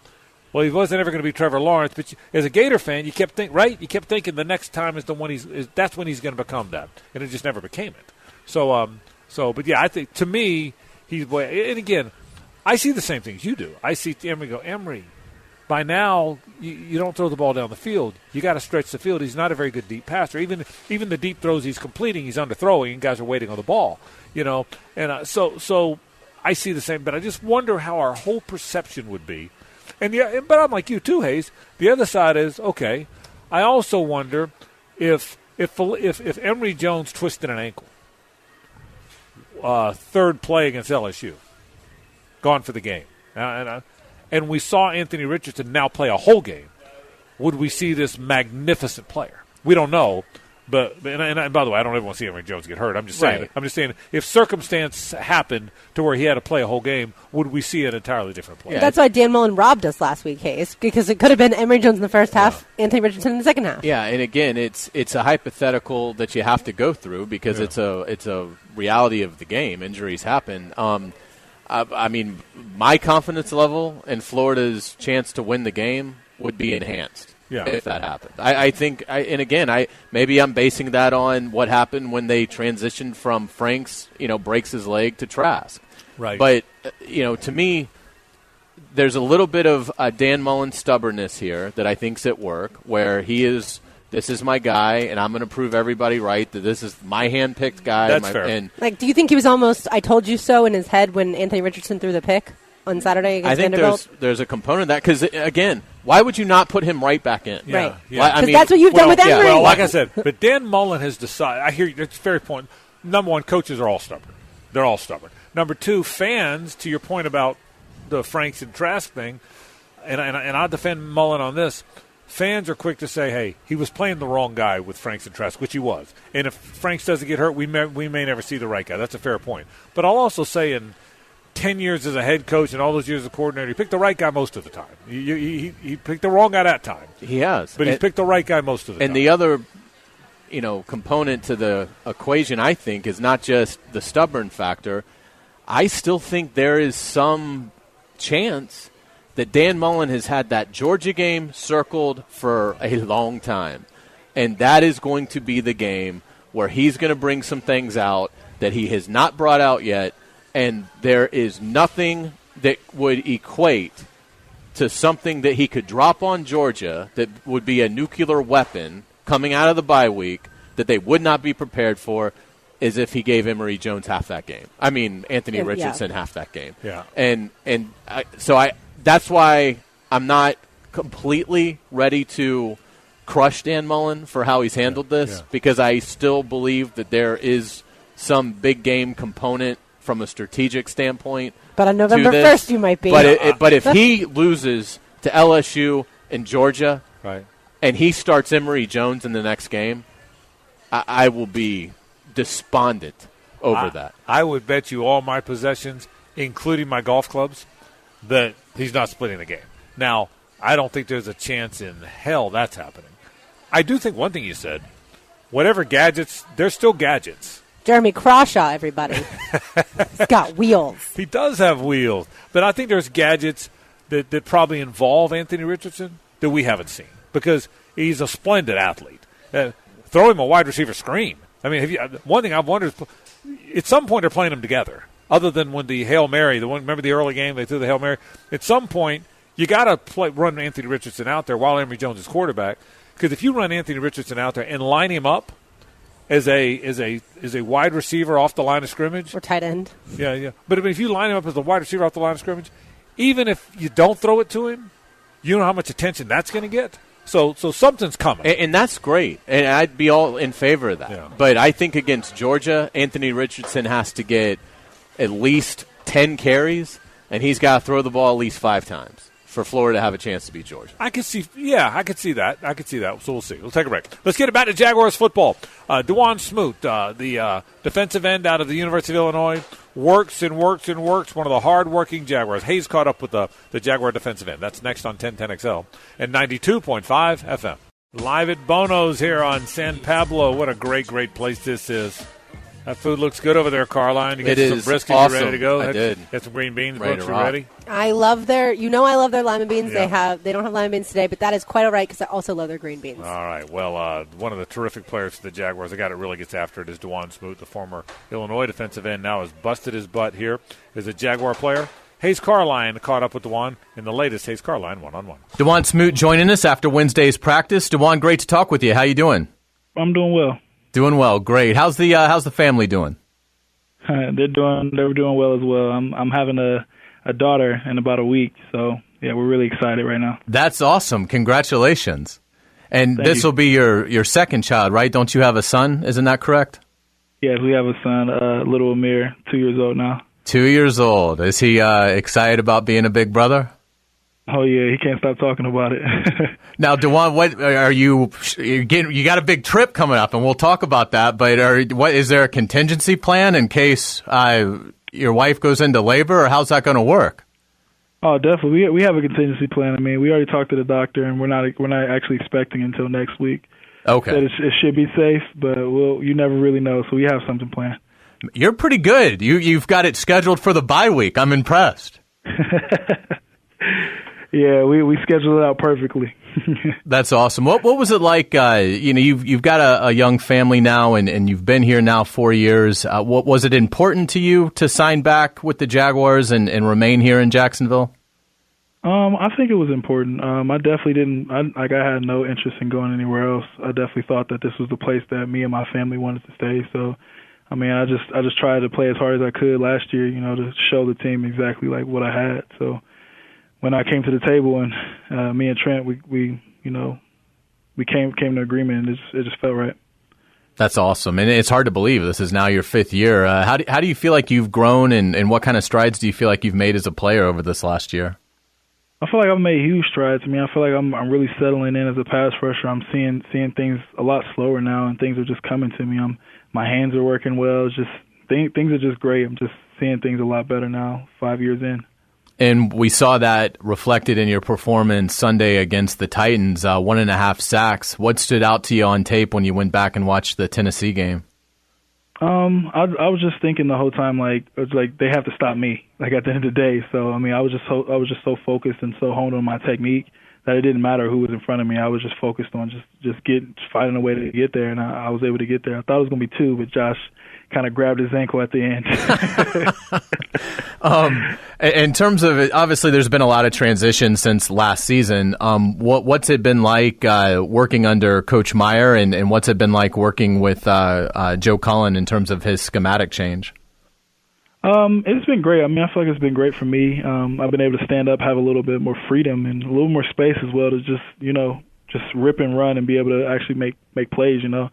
Well, he wasn't ever going to be Trevor Lawrence, but as a Gator fan, you kept thinking the next time is the one that's when he's going to become that, and it just never became it. But yeah, I think to me and again, I see the same things you do. I see Emory go, Emory, by now you don't throw the ball down the field. You got to stretch the field. He's not a very good deep passer. Even the deep throws he's completing, he's underthrowing, and guys are waiting on the ball. And so I see the same. But I just wonder how our whole perception would be. But I'm like you too, Hayes. The other side is, okay, I also wonder if Emory Jones twisted an ankle, third play against LSU, gone for the game, and we saw Anthony Richardson now play a whole game, would we see this magnificent player? We don't know. But by the way, I don't ever want to see Emory Jones get hurt. I'm just saying. Right. I'm just saying, if circumstance happened to where he had to play a whole game, would we see an entirely different player? Yeah. That's why Dan Mullen robbed us last week, Hayes, because it could have been Emory Jones in the first half, Anthony Richardson in the second half. Yeah, and again, it's a hypothetical that you have to go through because it's a reality of the game. Injuries happen. I mean, my confidence level in Florida's chance to win the game would be enhanced. Yeah. If that happened. I think, and again, maybe I'm basing that on what happened when they transitioned from Franks, breaks his leg to Trask. Right. But, to me, there's a little bit of Dan Mullen stubbornness here that I think's at work, where he is, this is my guy, and I'm going to prove everybody right that this is my hand-picked guy. That's fair. And do you think he was almost "I told you so" in his head when Anthony Richardson threw the pick on Saturday against Vanderbilt? I think there's a component of that because, again, why would you not put him right back in? Right. Yeah. Because that's what you've done with Emory. Well, like I said, but Dan Mullen has decided. I hear you. That's a very point. Number one, coaches are all stubborn. They're all stubborn. Number two, fans, to your point about the Franks and Trask thing, and I defend Mullen on this, fans are quick to say, hey, he was playing the wrong guy with Franks and Trask, which he was. And if Franks doesn't get hurt, we may never see the right guy. That's a fair point. But I'll also say in 10 years as a head coach and all those years as a coordinator, he picked the right guy most of the time. He picked the wrong guy that time. He has. But he's picked the right guy most of the time. And the other component to the equation, I think, is not just the stubborn factor. I still think there is some chance that Dan Mullen has had that Georgia game circled for a long time. And that is going to be the game where he's going to bring some things out that he has not brought out yet. And there is nothing that would equate to something that he could drop on Georgia that would be a nuclear weapon coming out of the bye week that they would not be prepared for, as if he gave Emory Jones half that game. I mean, Anthony Richardson half that game. Yeah. So that's why I'm not completely ready to crush Dan Mullen for how he's handled this, because I still believe that there is some big game component from a strategic standpoint. But on November 1st, you might be. But if he loses to LSU and Georgia, right, and he starts Emory Jones in the next game, I will be despondent over that. I would bet you all my possessions, including my golf clubs, that he's not splitting the game. Now, I don't think there's a chance in hell that's happening. I do think one thing you said, whatever gadgets, they're still gadgets. Jeremy Crawshaw, everybody. He's got wheels. He does have wheels. But I think there's gadgets that probably involve Anthony Richardson that we haven't seen, because he's a splendid athlete. Throw him a wide receiver screen. I mean, one thing I've wondered is, at some point they're playing them together, other than when the Hail Mary, remember the early game, they threw the Hail Mary? At some point, you got to run Anthony Richardson out there while Emory Jones is quarterback, because if you run Anthony Richardson out there and line him up as a wide receiver off the line of scrimmage. Or tight end. Yeah. But if you line him up as a wide receiver off the line of scrimmage, even if you don't throw it to him, you know how much attention that's going to get? So something's coming. And that's great. And I'd be all in favor of that. Yeah. But I think against Georgia, Anthony Richardson has to get at least 10 carries, and he's got to throw the ball at least 5 times for Florida to have a chance to beat Georgia. I could see that. So we'll see. We'll take a break. Let's get back to Jaguars football. DeJuan Smoot, the defensive end out of the University of Illinois, works and works and works. One of the hard-working Jaguars. Hayes caught up with the Jaguar defensive end. That's next on 1010XL and 92.5 FM. Live at Bono's here on San Pablo. What a great, great place this is. That food looks good over there, Carline. You got some brisket. Awesome. You ready to go? I did. Got some green beans. Ready Brooks, to you rock. ready? I love their lima beans. Yeah. They don't have lima beans today, but that is quite all right because I also love their green beans. All right. Well, one of the terrific players for the Jaguars, the guy that really gets after it, is DeJuan Smoot, the former Illinois defensive end. Now has busted his butt here as a Jaguar player. Hayes Carline caught up with DeJuan in the latest Hayes Carline one-on-one. DeJuan Smoot joining us after Wednesday's practice. DeJuan, great to talk with you. How you doing? I'm doing well. Doing well. Great. How's the family doing? They're doing well as well. I'm having a daughter in about a week, so yeah, we're really excited right now. That's awesome. Congratulations. And Thank this you. will be your second child, right? Don't you have a son? Isn't that correct? Yes, we have a son, little Amir, 2 years old now. 2 years old. Is he excited about being a big brother? Oh yeah, he can't stop talking about it. Now, DeJuan, what are you getting? You got a big trip coming up, and we'll talk about that. But is there a contingency plan in case your wife goes into labor, or how's that going to work? Oh, definitely. We have a contingency plan. I mean, we already talked to the doctor, and we're not actually expecting until next week. Okay. That it should be safe, but you never really know. So we have something planned. You're pretty good. You've got it scheduled for the bye week. I'm impressed. Yeah, we scheduled it out perfectly. That's awesome. What was it like? You've got a young family now, and you've been here now 4 years. What was it important to you to sign back with the Jaguars and remain here in Jacksonville? I think it was important. I definitely didn't. I had no interest in going anywhere else. I definitely thought that this was the place that me and my family wanted to stay. So, I mean, I just tried to play as hard as I could last year, to show the team exactly like what I had. So, when I came to the table and me and Trent, we came to agreement, and it just felt right. That's awesome, and it's hard to believe this is now your 5th year. How do you feel like you've grown, and what kind of strides do you feel like you've made as a player over this last year? I feel like I've made huge strides. I mean, I feel like I'm really settling in as a pass rusher. I'm seeing things a lot slower now, and things are just coming to me. My hands are working well. It's just things are just great. I'm just seeing things a lot better now, 5 years in. And we saw that reflected in your performance Sunday against the Titans, 1.5 sacks. What stood out to you on tape when you went back and watched the Tennessee game? I was just thinking the whole time, it was like they have to stop me, at the end of the day. So I mean, I was just so focused and so honed on my technique that it didn't matter who was in front of me. I was just focused on just finding a way to get there, and I was able to get there. I thought it was going to be 2, but Josh kind of grabbed his ankle at the end. In terms of it, obviously there's been a lot of transition since last season. What's it been like working under Coach Meyer, and what's it been like working with Joe Cullen in terms of his schematic change? It's been great. I mean, I feel like it's been great for me. I've been able to stand up, have a little bit more freedom and a little more space as well to just rip and run and be able to actually make plays, So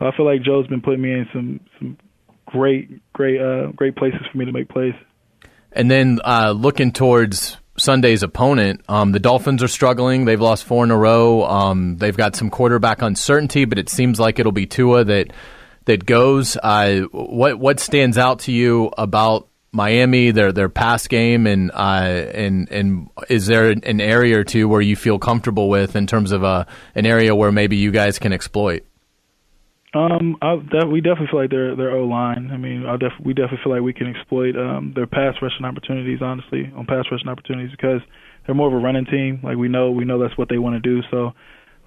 I feel like Joe's been putting me in some great places for me to make plays. And then looking towards Sunday's opponent, the Dolphins are struggling. They've lost 4 in a row. They've got some quarterback uncertainty, but it seems like it'll be Tua that goes. What stands out to you about Miami, their pass game, and is there an area or two where you feel comfortable with in terms of an area where maybe you guys can exploit? We definitely feel like their O-line. I mean, we definitely feel like we can exploit their pass rushing opportunities, honestly, because they're more of a running team. We know that's what they want to do. So,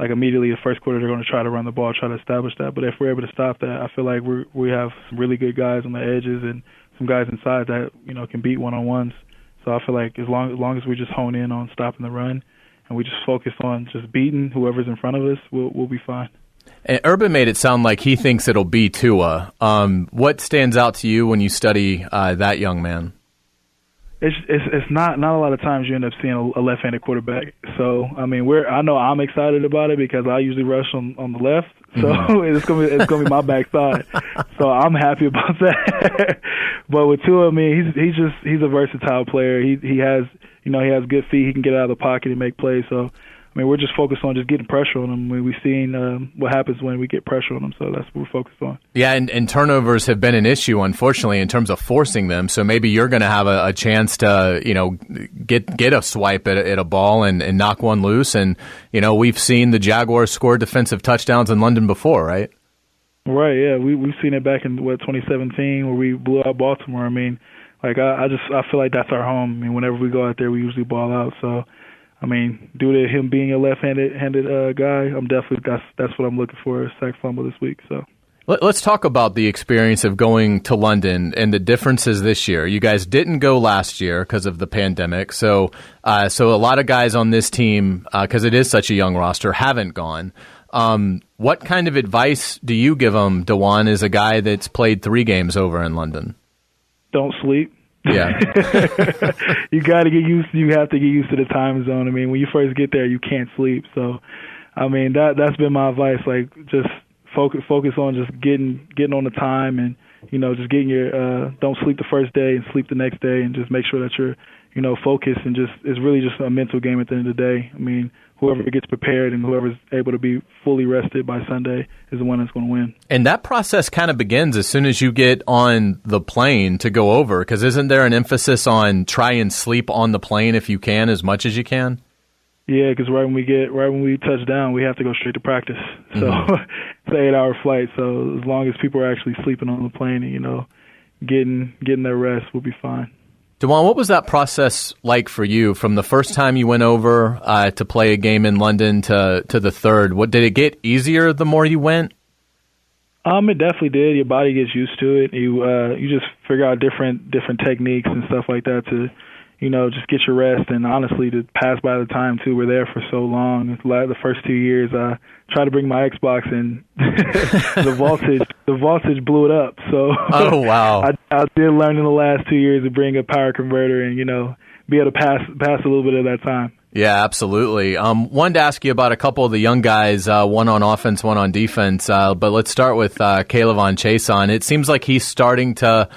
immediately the first quarter they're going to try to run the ball, try to establish that. But if we're able to stop that, I feel like we have some really good guys on the edges and some guys inside that can beat one-on-ones. So I feel like as long as we just hone in on stopping the run and we just focus on just beating whoever's in front of us, we'll be fine. And Urban made it sound like he thinks it'll be Tua. What stands out to you when you study that young man? It's not a lot of times you end up seeing a left-handed quarterback. So I mean, I know I'm excited about it because I usually rush on the left. So it's gonna be my backside. So I'm happy about that. But with Tua, I mean, he's a versatile player. He has good feet. He can get out of the pocket and make plays. So I mean, we're just focused on just getting pressure on them. We've seen what happens when we get pressure on them, so that's what we're focused on. Yeah, and turnovers have been an issue, unfortunately, in terms of forcing them. So maybe you're going to have a chance to, get a swipe at a ball and knock one loose. And, we've seen the Jaguars score defensive touchdowns in London before, right? Right, yeah. We've seen it back in, 2017 where we blew out Baltimore. I mean, I feel like that's our home. I mean, whenever we go out there, we usually ball out, so – I mean, due to him being a left-handed guy, that's what I'm looking for, a sack fumble this week. So let's talk about the experience of going to London and the differences this year. You guys didn't go last year because of the pandemic, so a lot of guys on this team, because it is such a young roster, haven't gone. What kind of advice do you give them, DeJuan, as a guy that's played 3 games over in London? Don't sleep. Yeah. You have to get used to the time zone. I mean, when you first get there, you can't sleep. So, I mean, that's been my advice. Just focus on just getting on the time and, just getting your, don't sleep the first day and sleep the next day and just make sure that you're, focused and it's really just a mental game at the end of the day. I mean, whoever gets prepared and whoever's able to be fully rested by Sunday is the one that's going to win. And that process kind of begins as soon as you get on the plane to go over, because isn't there an emphasis on try and sleep on the plane if you can, as much as you can? Yeah, because right when we touch down, we have to go straight to practice. So it's an 8-hour flight. So as long as people are actually sleeping on the plane and getting their rest, we'll be fine. DeJuan, what was that process like for you from the first time you went over to play a game in London to the third? What did it get easier the more you went? It definitely did. Your body gets used to it. You just figure out different techniques and stuff like that to just get your rest, and honestly, to pass by the time too. We're there for so long. The first 2 years, I tried to bring my Xbox, and the voltage blew it up. So, oh wow! I did learn in the last 2 years to bring a power converter and be able to pass a little bit of that time. Yeah, absolutely. Wanted to ask you about a couple of the young guys, one on offense, one on defense. But let's start with K'Lavon Chaisson. It seems like he's starting to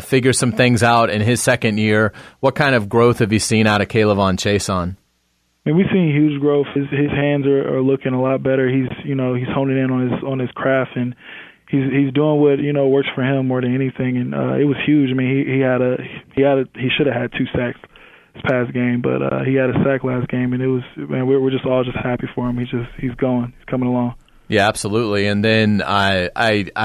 figure some things out in his second year. What kind of growth have you seen out of K'Lavon Chaisson? I mean, we've seen huge growth. His hands are looking a lot better. He's honing in on his craft, and he's doing what works for him more than anything. And it was huge. I mean, he should have had 2 sacks this past game, but he had a sack last game, and we're just all happy for him. He's coming along. Yeah, absolutely. And then I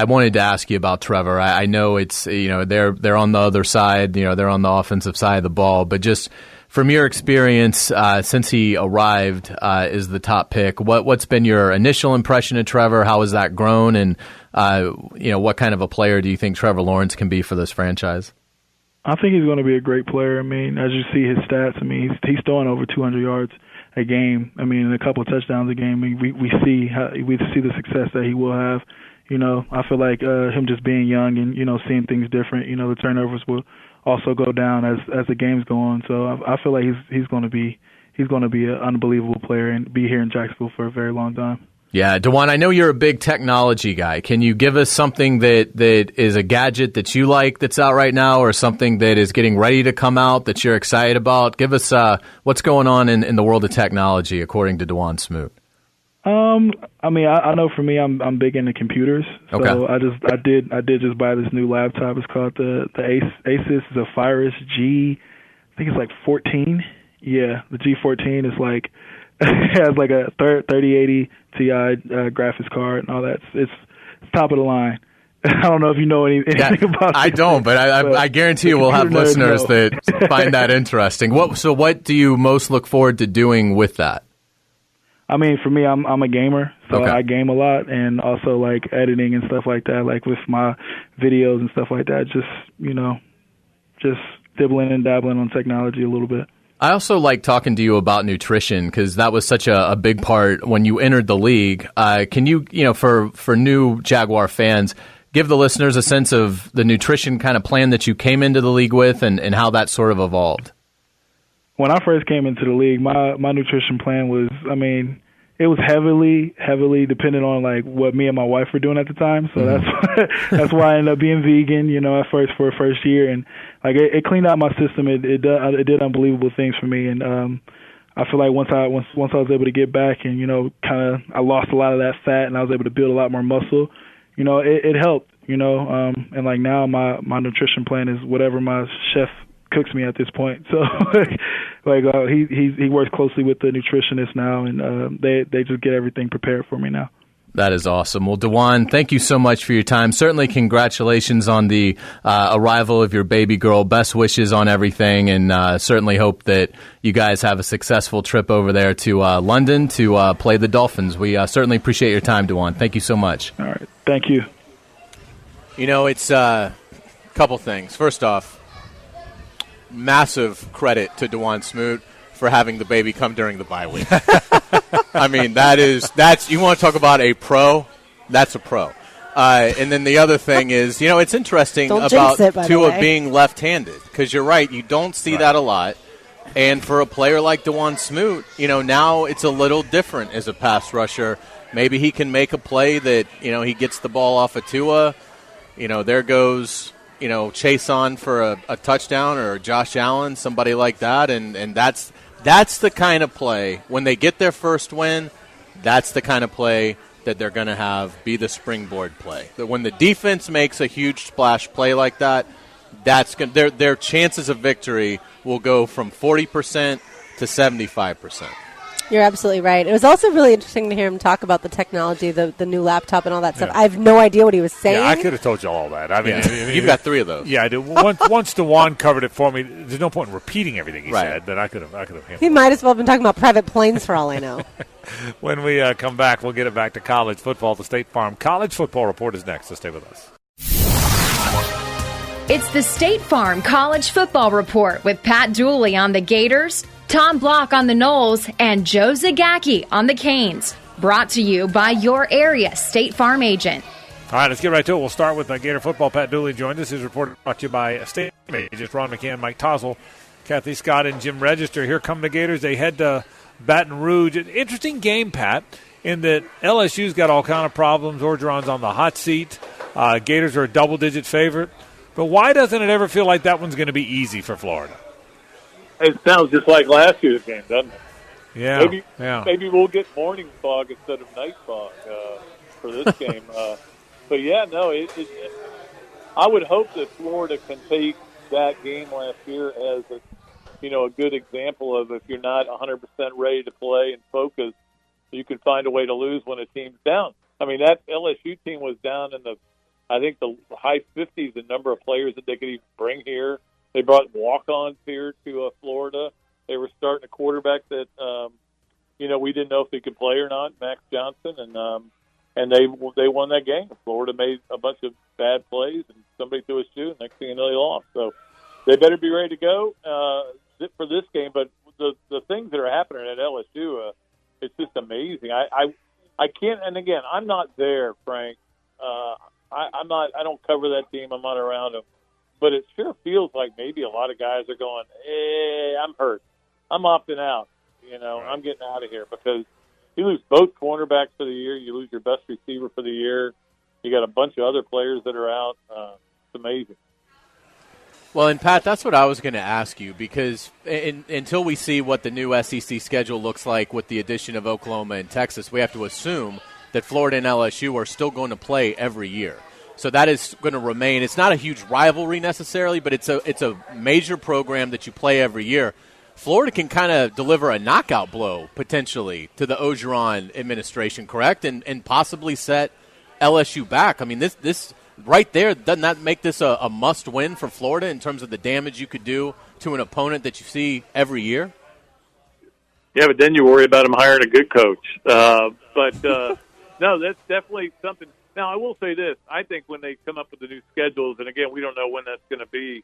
wanted to ask you about Trevor. I know it's they're on the other side, they're on the offensive side of the ball, but just from your experience since he arrived is the top pick, what's been your initial impression of Trevor? How has that grown, and what kind of a player do you think Trevor Lawrence can be for this franchise? I think he's going to be a great player. I mean, as you see his stats, I mean, he's throwing over 200 yards a game. I mean, and a couple of touchdowns a game. I mean, we see the success that he will have. I feel like him just being young and seeing things different. The turnovers will also go down as the games go on. So I feel like he's going to be an unbelievable player and be here in Jacksonville for a very long time. Yeah, DeJuan, I know you're a big technology guy. Can you give us something that is a gadget that you like that's out right now, or something that is getting ready to come out that you're excited about? Give us what's going on in the world of technology, according to DeJuan Smoot. I mean, I know for me, I'm big into computers. So okay. I did just buy this new laptop. It's called the Asus. It's a Firus G. I think it's like 14. Yeah, the G14 is like. It has like a 3080 Ti graphics card and all that. It's top of the line. I don't know if you know anything about it. I don't, but I guarantee you we'll have listeners that find that interesting. What do you most look forward to doing with that? I mean, for me, I'm a gamer, so okay. I game a lot, and also like editing and stuff like that, like with my videos and stuff like that. Just dibbling and dabbling on technology a little bit. I also like talking to you about nutrition, because that was such a big part when you entered the league. Can you, for new Jaguar fans, give the listeners a sense of the nutrition kind of plan that you came into the league with, and how that sort of evolved? When I first came into the league, my nutrition plan was, I mean, it was heavily dependent on like what me and my wife were doing at the time. So that's why I ended up being vegan, at first for a first year, and like it cleaned out my system. It did unbelievable things for me, and I feel like once I was able to get back and I lost a lot of that fat, and I was able to build a lot more muscle. It helped. And like now my nutrition plan is whatever my chef cooks me at this point. So he works closely with the nutritionist now, and they just get everything prepared for me now. That is awesome. Well, DeJuan, thank you so much for your time. Certainly congratulations on the arrival of your baby girl. Best wishes on everything, and certainly hope that you guys have a successful trip over there to London to play the Dolphins. We certainly appreciate your time, DeJuan. Thank you so much. All right. Thank you. It's a couple things. First off, massive credit to DeJuan Smoot for having the baby come during the bye week. I mean, that's you want to talk about a pro, that's a pro. And then the other thing is, it's interesting about Tua being left-handed, because you're right, you don't see that a lot. And for a player like DeJuan Smoot, now it's a little different as a pass rusher. Maybe he can make a play that, he gets the ball off of Tua. There goes Chaisson for a touchdown, or Josh Allen, somebody like that, and that's the kind of play, when they get their first win, that's the kind of play that they're going to have be the springboard play. That when the defense makes a huge splash play like that, their chances of victory will go from 40% to 75%. You're absolutely right. It was also really interesting to hear him talk about the technology, the new laptop and all that stuff. I have no idea what he was saying. Yeah, I could have told you all that. I mean, you've got 3 of those. Yeah, I do. Once DeJuan covered it for me, there's no point in repeating everything he said, but I could have handled it. He might as well have been talking about private planes for all I know. When we come back, we'll get it back to college football. The State Farm College Football Report is next, so stay with us. It's the State Farm College Football Report with Pat Dooley on the Gators, Tom Block on the Noles, and Joe Zagacki on the Canes. Brought to you by your area State Farm agent. All right, let's get right to it. We'll start with Gator football. Pat Dooley joined us. His report brought to you by State Farm agents Ron McCann, Mike Tozzle, Kathy Scott, and Jim Register. Here come the Gators. They head to Baton Rouge. An interesting game, Pat, in that LSU's got all kind of problems. Orgeron's on the hot seat. Gators are a double-digit favorite. But why doesn't it ever feel like that one's going to be easy for Florida? It sounds just like last year's game, doesn't it? Yeah. Maybe we'll get morning fog instead of night fog for this game. But yeah, no, I would hope that Florida can take that game last year as a good example of if you're not 100% ready to play and focus, you can find a way to lose when a team's down. I mean, that LSU team was down in the high 50s, the number of players that they could even bring here. They brought walk-ons here to Florida. They were starting a quarterback that, we didn't know if he could play or not, Max Johnson, and they won that game. Florida made a bunch of bad plays, and somebody threw a shoe, and next thing you know, they lost. So they better be ready to go for this game. But the things that are happening at LSU, it's just amazing. I can't, and again, I'm not there, Frank. I don't cover that team. I'm not around them. But it sure feels like maybe a lot of guys are going, I'm hurt. I'm opting out. I'm getting out of here because you lose both cornerbacks for the year. You lose your best receiver for the year. You got a bunch of other players that are out. It's amazing. Well, and Pat, that's what I was going to ask you because until we see what the new SEC schedule looks like with the addition of Oklahoma and Texas, we have to assume that Florida and LSU are still going to play every year. So that is going to remain. It's not a huge rivalry necessarily, but it's a major program that you play every year. Florida can kind of deliver a knockout blow potentially to the Orgeron administration, correct? And possibly set LSU back. I mean, this right there, doesn't that make this a must-win for Florida in terms of the damage you could do to an opponent that you see every year? Yeah, but then you worry about them hiring a good coach. No, that's definitely something. Now, I will say this. I think when they come up with the new schedules, and again, we don't know when that's going to be.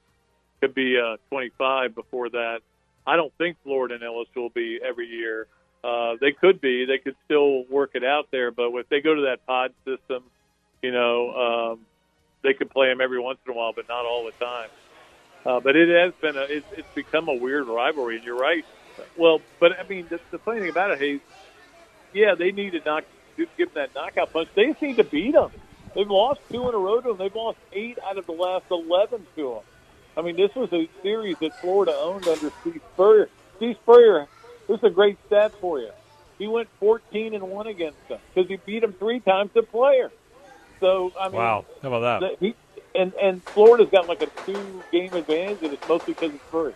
Could be 25 before that. I don't think Florida and LSU will be every year. They could be. They could still work it out there. But if they go to that pod system, they could play them every once in a while, but not all the time. But it has been it's become a weird rivalry, and you're right. Well, but I mean, the funny thing about it, Hayes, yeah, they need to give them that knockout punch. They seem to beat them. They've lost 2 in a row to them. They've lost 8 out of the last 11 to them. I mean, this was a series that Florida owned under Steve Spurrier. Steve Spurrier, this is a great stat for you. He went 14-1 against them because he beat them 3 times a player. So, I mean, wow, how about that? And Florida's got like a 2-game advantage, and it's mostly because of Spurrier.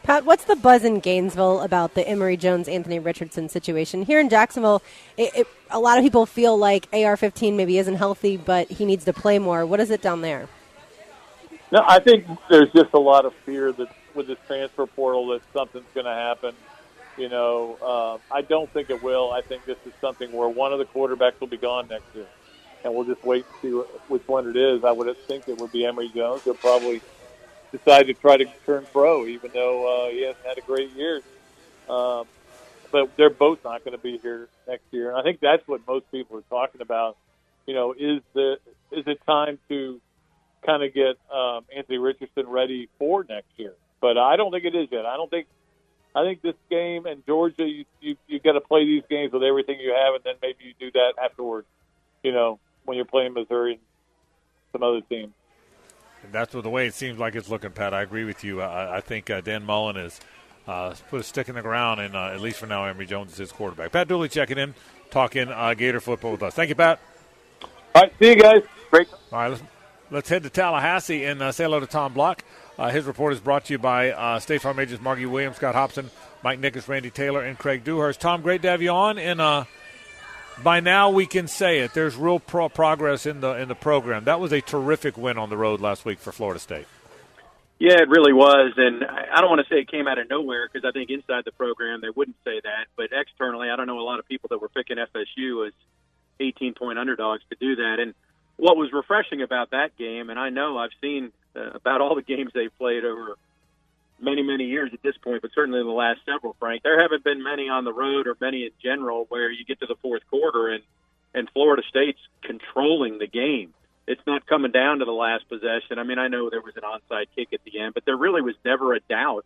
Pat, what's the buzz in Gainesville about the Emory Jones-Anthony Richardson situation? Here in Jacksonville, a lot of people feel like AR-15 maybe isn't healthy, but he needs to play more. What is it down there? No, I think there's just a lot of fear that with this transfer portal that something's going to happen. I don't think it will. I think this is something where one of the quarterbacks will be gone next year, and we'll just wait and see which one it is. I would think it would be Emory Jones. He'll probably decide to try to turn pro, even though he hasn't had a great year. But they're both not going to be here next year. And I think that's what most people are talking about. Is it time to kind of get Anthony Richardson ready for next year? But I don't think it is yet. I think this game and Georgia, you got to play these games with everything you have, and then maybe you do that afterwards. When you're playing Missouri and some other teams. And that's the way it seems like it's looking, Pat. I agree with you. I think Dan Mullen has put a stick in the ground, and at least for now, Emory Jones is his quarterback. Pat Dooley checking in, talking Gator football with us. Thank you, Pat. All right, see you guys. Great. All right, let's head to Tallahassee and say hello to Tom Block. His report is brought to you by State Farm agents Margie Williams, Scott Hobson, Mike Nickus, Randy Taylor, and Craig Dewhurst. Tom, great to have you on, and by now we can say it. There's real progress in the program. That was a terrific win on the road last week for Florida State. Yeah, it really was, and I don't want to say it came out of nowhere because I think inside the program they wouldn't say that, but externally I don't know a lot of people that were picking FSU as 18-point underdogs to do that. And what was refreshing about that game, and I know I've seen about all the games they've played over many, many years at this point, but certainly in the last several, Frank, there haven't been many on the road or many in general where you get to the fourth quarter and Florida State's controlling the game. It's not coming down to the last possession. I mean, I know there was an onside kick at the end, but there really was never a doubt.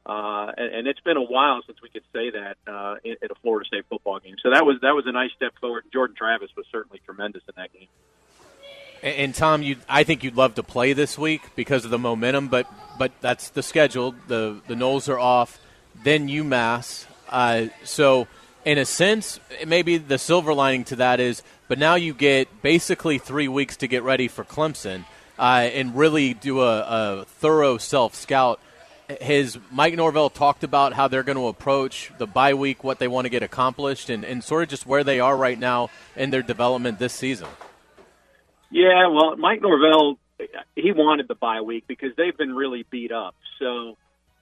And it's been a while since we could say that at a Florida State football game. So that was a nice step forward. Jordan Travis was certainly tremendous in that game. And Tom, I think you'd love to play this week because of the momentum, but that's the schedule. The Noles are off, then UMass. So in a sense, maybe the silver lining to that is, but now you get basically 3 weeks to get ready for Clemson and really do a thorough self-scout. Has Mike Norvell talked about how they're going to approach the bye week, what they want to get accomplished, and sort of just where they are right now in their development this season? Yeah, well, Mike Norvell, he wanted the bye week because they've been really beat up. So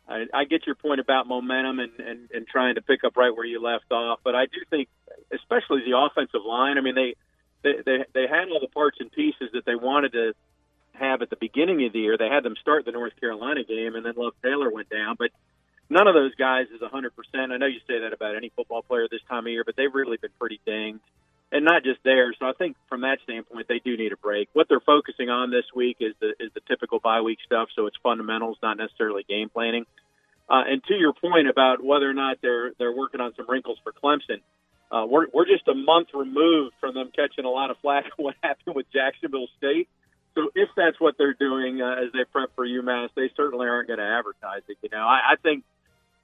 I get your point about momentum and trying to pick up right where you left off. But I do think, especially the offensive line, I mean, they had all the parts and pieces that they wanted to have at the beginning of the year. They had them start the North Carolina game, and then Love Taylor went down. But none of those guys is 100%. I know you say that about any football player this time of year, but they've really been pretty dinged. And not just there. So I think from that standpoint, they do need a break. What they're focusing on this week is the typical bye week stuff. So it's fundamentals, not necessarily game planning. And to your point about whether or not they're working on some wrinkles for Clemson, we're just a month removed from them catching a lot of flack for what happened with Jacksonville State. So if that's what they're doing as they prep for UMass, they certainly aren't going to advertise it. You know, I think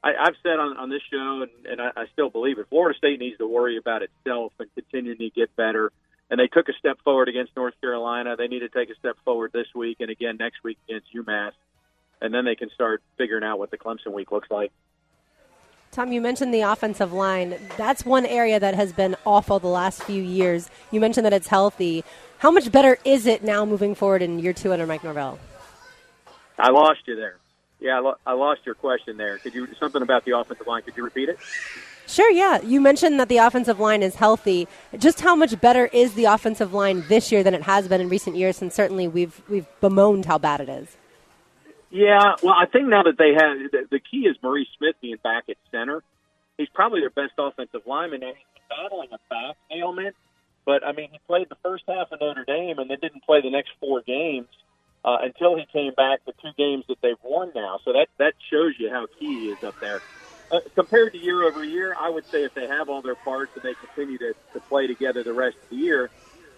I've said on this show, and I still believe it, Florida State needs to worry about itself and continue to get better. And they took a step forward against North Carolina. They need to take a step forward this week and again next week against UMass. And then they can start figuring out what the Clemson week looks like. Tom, you mentioned the offensive line. That's one area that has been awful the last few years. You mentioned that it's healthy. How much better is it now moving forward in year two under Mike Norvell? I lost you there. Yeah, I lost your question there. Something about the offensive line? Could you repeat it? Sure, yeah. You mentioned that the offensive line is healthy. Just how much better is the offensive line this year than it has been in recent years? And certainly we've bemoaned how bad it is. Yeah, well, I think now that they have the key is Maurice Smith being back at center. He's probably their best offensive lineman. Now he's battling a back ailment, but I mean he played the first half of Notre Dame and then didn't play the next 4 games. Until he came back, the 2 games that they've won now. So that shows you how key he is up there. Compared to year over year, I would say if they have all their parts and they continue to play together the rest of the year,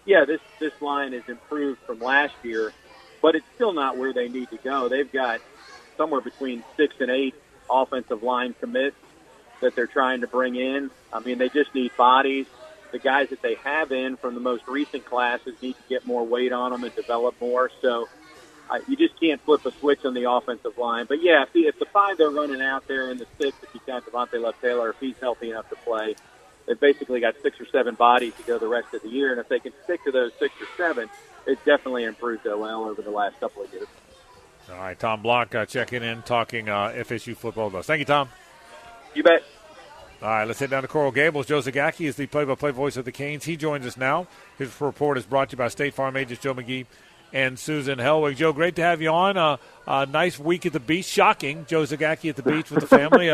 yeah, this line is improved from last year, but it's still not where they need to go. They've got somewhere between 6 and 8 offensive line commits that they're trying to bring in. I mean, they just need bodies. The guys that they have in from the most recent classes need to get more weight on them and develop more. So you just can't flip a switch on the offensive line. But, yeah, if the 5 they're running out there and the 6, if you count Devontae Love Taylor, if he's healthy enough to play, they've basically got 6 or 7 bodies to go the rest of the year. And if they can stick to those 6 or 7, it's definitely improved OL over the last couple of years. All right, Tom Block checking in, talking FSU football with us. Thank you, Tom. You bet. All right, let's head down to Coral Gables. Joe Zagacki is the play-by-play voice of the Canes. He joins us now. His report is brought to you by State Farm agents Joe McGee and Susan Helwig. Joe, great to have you on. A nice week at the beach. Shocking. Joe Zagacki at the beach with the family.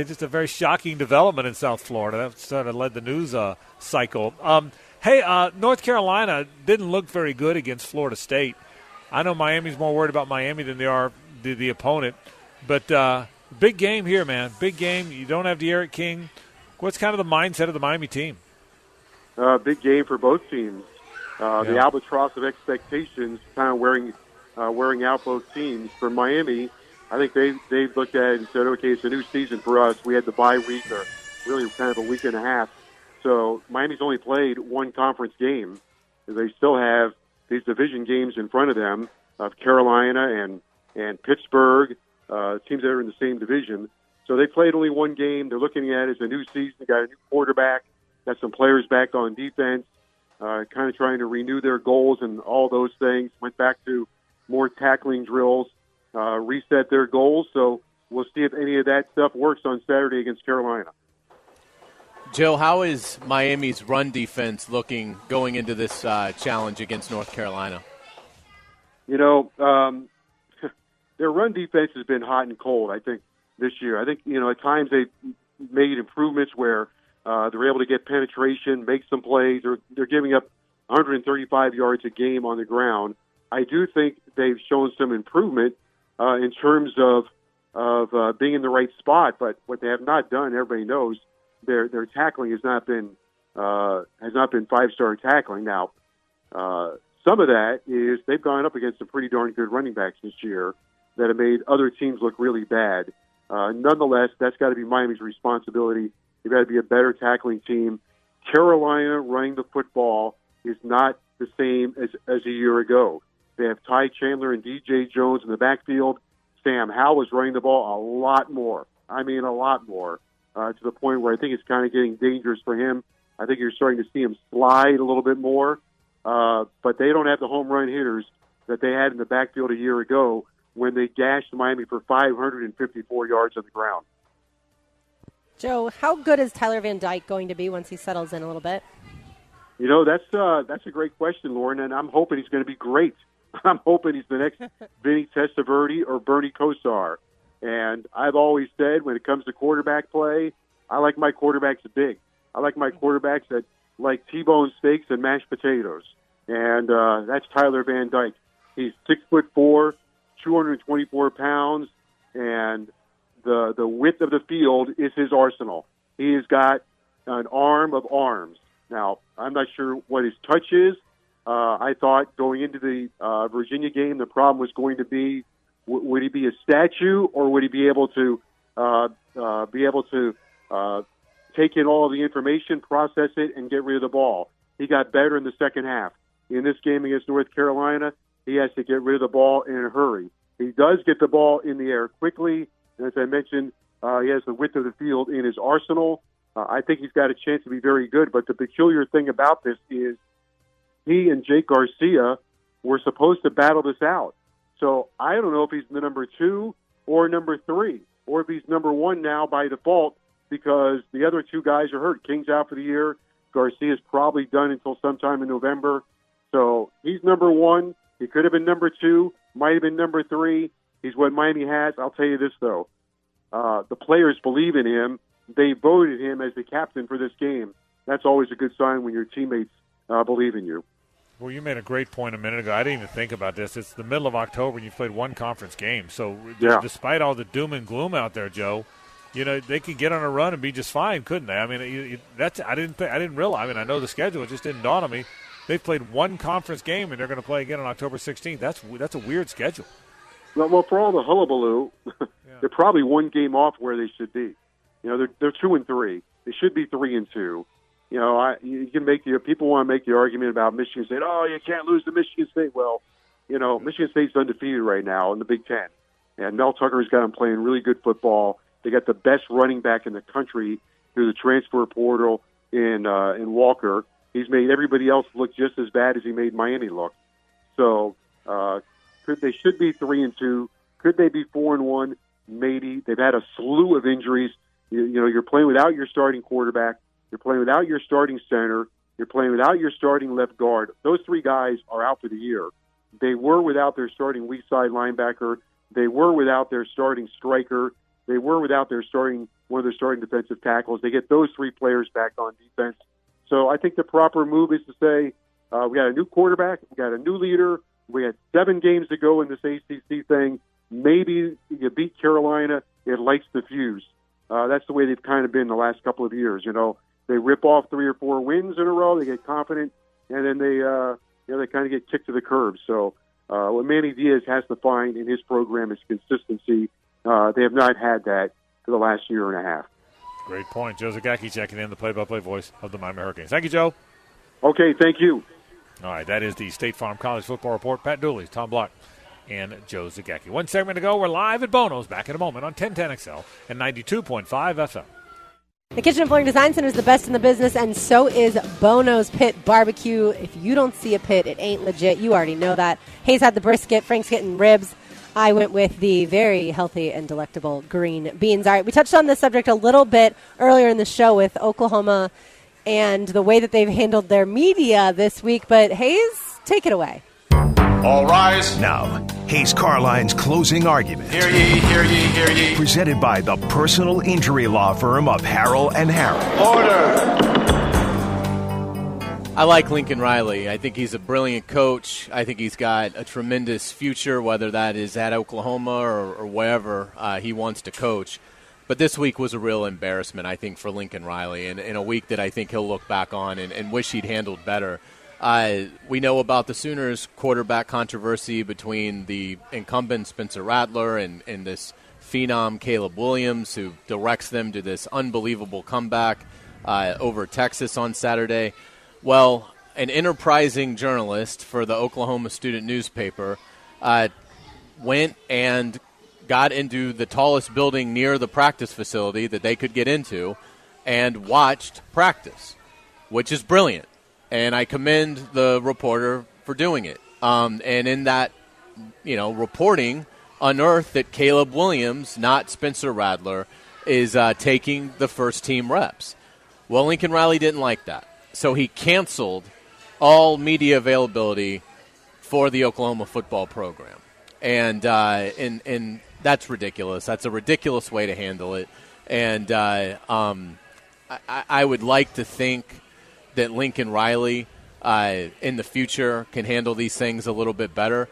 Just a very shocking development in South Florida. That sort of led the news cycle. North Carolina didn't look very good against Florida State. I know Miami's more worried about Miami than they are the opponent. But big game here, man. Big game. You don't have De'Aaron King. What's kind of the mindset of the Miami team? Big game for both teams. The albatross of expectations kind of wearing out both teams. For Miami, I think they've looked at it and said, okay, it's a new season for us. We had the bye week, or really kind of a week and a half. So Miami's only played 1 conference game. They still have these division games in front of them of Carolina and Pittsburgh, teams that are in the same division. So they played only 1 game. They're looking at it as a new season. They got a new quarterback, got some players back on defense. Kind of trying to renew their goals and all those things. Went back to more tackling drills, reset their goals. So we'll see if any of that stuff works on Saturday against Carolina. Joe, how is Miami's run defense looking going into this challenge against North Carolina? Their run defense has been hot and cold, I think, this year. I think, at times they've made improvements where they're able to get penetration, make some plays. They're giving up 135 yards a game on the ground. I do think they've shown some improvement in terms of being in the right spot, but what they have not done, everybody knows, their tackling has not been 5-star tackling. Now, some of that is they've gone up against some pretty darn good running backs this year that have made other teams look really bad. Nonetheless, that's got to be Miami's responsibility. They've got to be a better tackling team. Carolina running the football is not the same as a year ago. They have Ty Chandler and DJ Jones in the backfield. Sam Howell is running the ball a lot more. I mean, a lot more, to the point where I think it's kind of getting dangerous for him. I think you're starting to see him slide a little bit more. But they don't have the home run hitters that they had in the backfield a year ago when they gashed Miami for 554 yards on the ground. Joe, how good is Tyler Van Dyke going to be once he settles in a little bit? That's a great question, Lauren, and I'm hoping he's going to be great. I'm hoping he's the next Vinny Testaverde or Bernie Kosar. And I've always said when it comes to quarterback play, I like my quarterbacks big. I like my quarterbacks that like T-bone steaks and mashed potatoes. And that's Tyler Van Dyke. He's 6'4", 224 pounds, and the width of the field is his arsenal. He has got an arm of arms. Now, I'm not sure what his touch is. I thought going into the Virginia game, the problem was going to be, would he be a statue or would he be able to take in all of the information, process it, and get rid of the ball? He got better in the second half. In this game against North Carolina, he has to get rid of the ball in a hurry. He does get the ball in the air quickly. And as I mentioned, he has the width of the field in his arsenal. I think he's got a chance to be very good. But the peculiar thing about this is he and Jake Garcia were supposed to battle this out. So I don't know if he's the number 2 or number 3, or if he's number 1 now by default because the other two guys are hurt. King's out for the year. Garcia's probably done until sometime in November. So he's number 1. He could have been number 2, might have been number 3. He's what Miami has. I'll tell you this, though. The players believe in him. They voted him as the captain for this game. That's always a good sign when your teammates believe in you. Well, you made a great point a minute ago. I didn't even think about this. It's the middle of October, and you've played one conference game. So despite all the doom and gloom out there, Joe, they could get on a run and be just fine, couldn't they? I mean, I didn't realize. I mean, I know the schedule. It just didn't dawn on me. They've played one conference game, and they're going to play again on October 16th. That's a weird schedule. Well, for all the hullabaloo, they're probably one game off where they should be. They're 2-3. They should be 3-2. You can make people want to make the argument about Michigan State. Oh, you can't lose to Michigan State. Well, Michigan State's undefeated right now in the Big Ten, and Mel Tucker's got them playing really good football. They got the best running back in the country through the transfer portal in Walker. He's made everybody else look just as bad as he made Miami look. So they should be 3-2. Could they be 4-1? Maybe. They've had a slew of injuries. You're playing without your starting quarterback. You're playing without your starting center. You're playing without your starting left guard. Those 3 guys are out for the year. They were without their starting weak side linebacker. They were without their starting striker. They were without one of their starting defensive tackles. They get those 3 players back on defense. So I think the proper move is to say, we got a new quarterback, we got a new leader, we had 7 games to go in this ACC thing. Maybe you beat Carolina, it lights the fuse. That's the way they've kind of been the last couple of years. They rip off 3 or 4 wins in a row, they get confident, and then they kind of get kicked to the curb. So what Manny Diaz has to find in his program is consistency. They have not had that for the last year and a half. Great point. Joe Zagacki checking in, the play-by-play voice of the Miami Hurricanes. Thank you, Joe. Okay, thank you. All right, that is the State Farm College Football Report. Pat Dooley, Tom Block, and Joe Zagacki. 1 segment to go. We're live at Bono's. Back in a moment on 1010XL and 92.5 FM. The Kitchen and Flooring Design Center is the best in the business, and so is Bono's Pit Barbecue. If you don't see a pit, it ain't legit. You already know that. Hayes had the brisket, Frank's getting ribs. I went with the very healthy and delectable green beans. All right, we touched on this subject a little bit earlier in the show with Oklahoma and the way that they've handled their media this week, but Hayes, take it away. All rise. Now, Hayes Carline's closing argument. Hear ye, hear ye, hear ye. Presented by the personal injury law firm of Harrell and Harrell. Order. I like Lincoln Riley. I think he's a brilliant coach. I think he's got a tremendous future, whether that is at Oklahoma or wherever he wants to coach. But this week was a real embarrassment, I think, for Lincoln Riley, and in a week that I think he'll look back on and wish he'd handled better. We know about the Sooners' quarterback controversy between the incumbent Spencer Rattler and this phenom Caleb Williams, who directs them to this unbelievable comeback over Texas on Saturday. Well, an enterprising journalist for the Oklahoma Student newspaper went and got into the tallest building near the practice facility that they could get into and watched practice, which is brilliant. And I commend the reporter for doing it. And in that, reporting, unearthed that Caleb Williams, not Spencer Rattler, is taking the first-team reps. Well, Lincoln Riley didn't like that. So he canceled all media availability for the Oklahoma football program. And that's ridiculous. That's a ridiculous way to handle it. And I would like to think that Lincoln Riley in the future can handle these things a little bit better.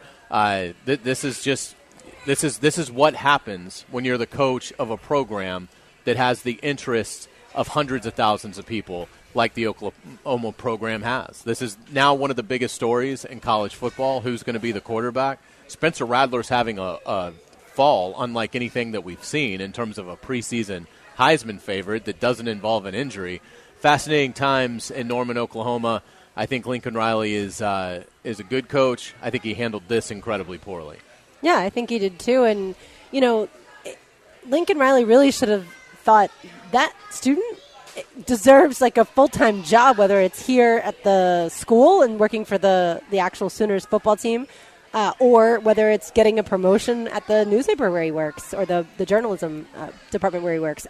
This is what happens when you're the coach of a program that has the interests of hundreds of thousands of people like the Oklahoma program has. This is now one of the biggest stories in college football. Who's going to be the quarterback? Spencer Rattler's having a fall unlike anything that we've seen in terms of a preseason Heisman favorite that doesn't involve an injury. Fascinating times in Norman, Oklahoma. I think Lincoln Riley is a good coach. I think he handled this incredibly poorly. Yeah, I think he did too. And, Lincoln Riley really should have thought that student deserves like a full-time job, whether it's here at the school and working for the actual Sooners football team, or whether it's getting a promotion at the newspaper where he works or the journalism department where he works.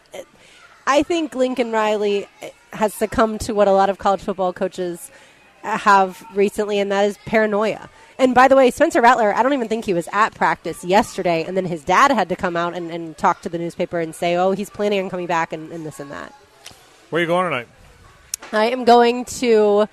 I think Lincoln Riley has succumbed to what a lot of college football coaches have recently, and that is paranoia. And by the way, Spencer Rattler, I don't even think he was at practice yesterday, and then his dad had to come out and talk to the newspaper and say, oh, he's planning on coming back and this and that. Where are you going tonight? I am going to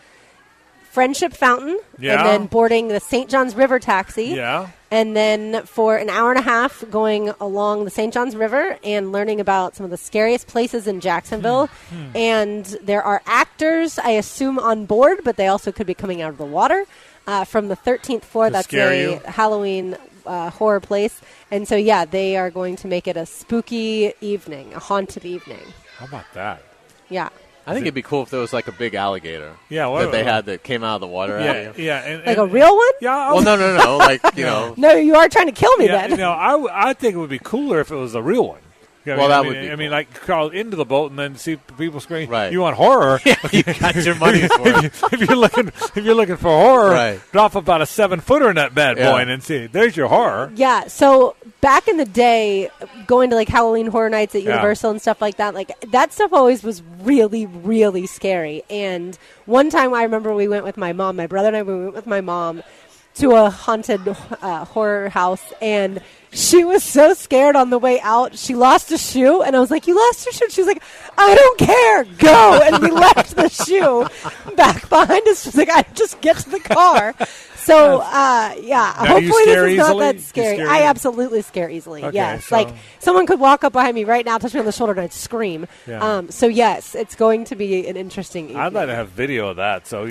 Friendship Fountain, and then boarding the St. Johns River taxi. Yeah. And then for an hour and a half going along the St. Johns River and learning about some of the scariest places in Jacksonville. And there are actors, I assume, on board, but they also could be coming out of the water from the 13th floor. That's a Halloween horror place. And so, yeah, they are going to make it a spooky evening, a haunted evening. How about that? Yeah. I think it'd be cool if there was like a big alligator that they had that came out of the water. Yeah. And a real one? Yeah. Well, no. Like, you No, you are trying to kill me then. I think it would be cooler if it was a real one. That would be cool. Like crawl into the boat and then see people scream. Right. You want horror? Yeah, you got your money's worth. If you're looking for horror, right. Drop about a 7-footer in that bad boy and see. There's your horror. Yeah. So back in the day, going to like Halloween Horror Nights at Universal and stuff like that stuff always was really, really scary. And one time I remember we went with my mom, my brother and I went with my mom to a haunted horror house, and she was so scared on the way out. She lost a shoe, and I was like, you lost your shoe? She was like, I don't care. Go. And we left the shoe back behind us. She was like, I just get to the car. So, hopefully this is not that scary. I absolutely scare easily, yes. So like, someone could walk up behind me right now, touch me on the shoulder, and I'd scream. Yeah. So, yes, it's going to be an interesting evening. I'd like to have video of that, so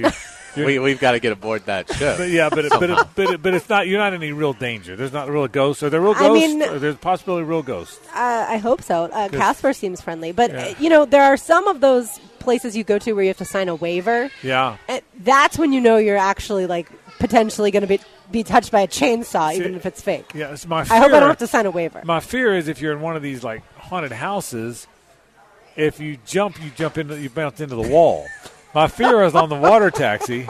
we've got to get aboard that ship. But it's not. You're not in any real danger. There's not real ghosts. Are there real ghosts? Or there's possibility of real ghosts. I hope so. Casper seems friendly, but there are some of those places you go to where you have to sign a waiver. Yeah, that's when you know you're actually like potentially going to be touched by a chainsaw, even if it's fake. Yeah, it's my fear. I hope I don't have to sign a waiver. My fear is if you're in one of these like haunted houses, if you bounce into the wall. My fear is on the water taxi.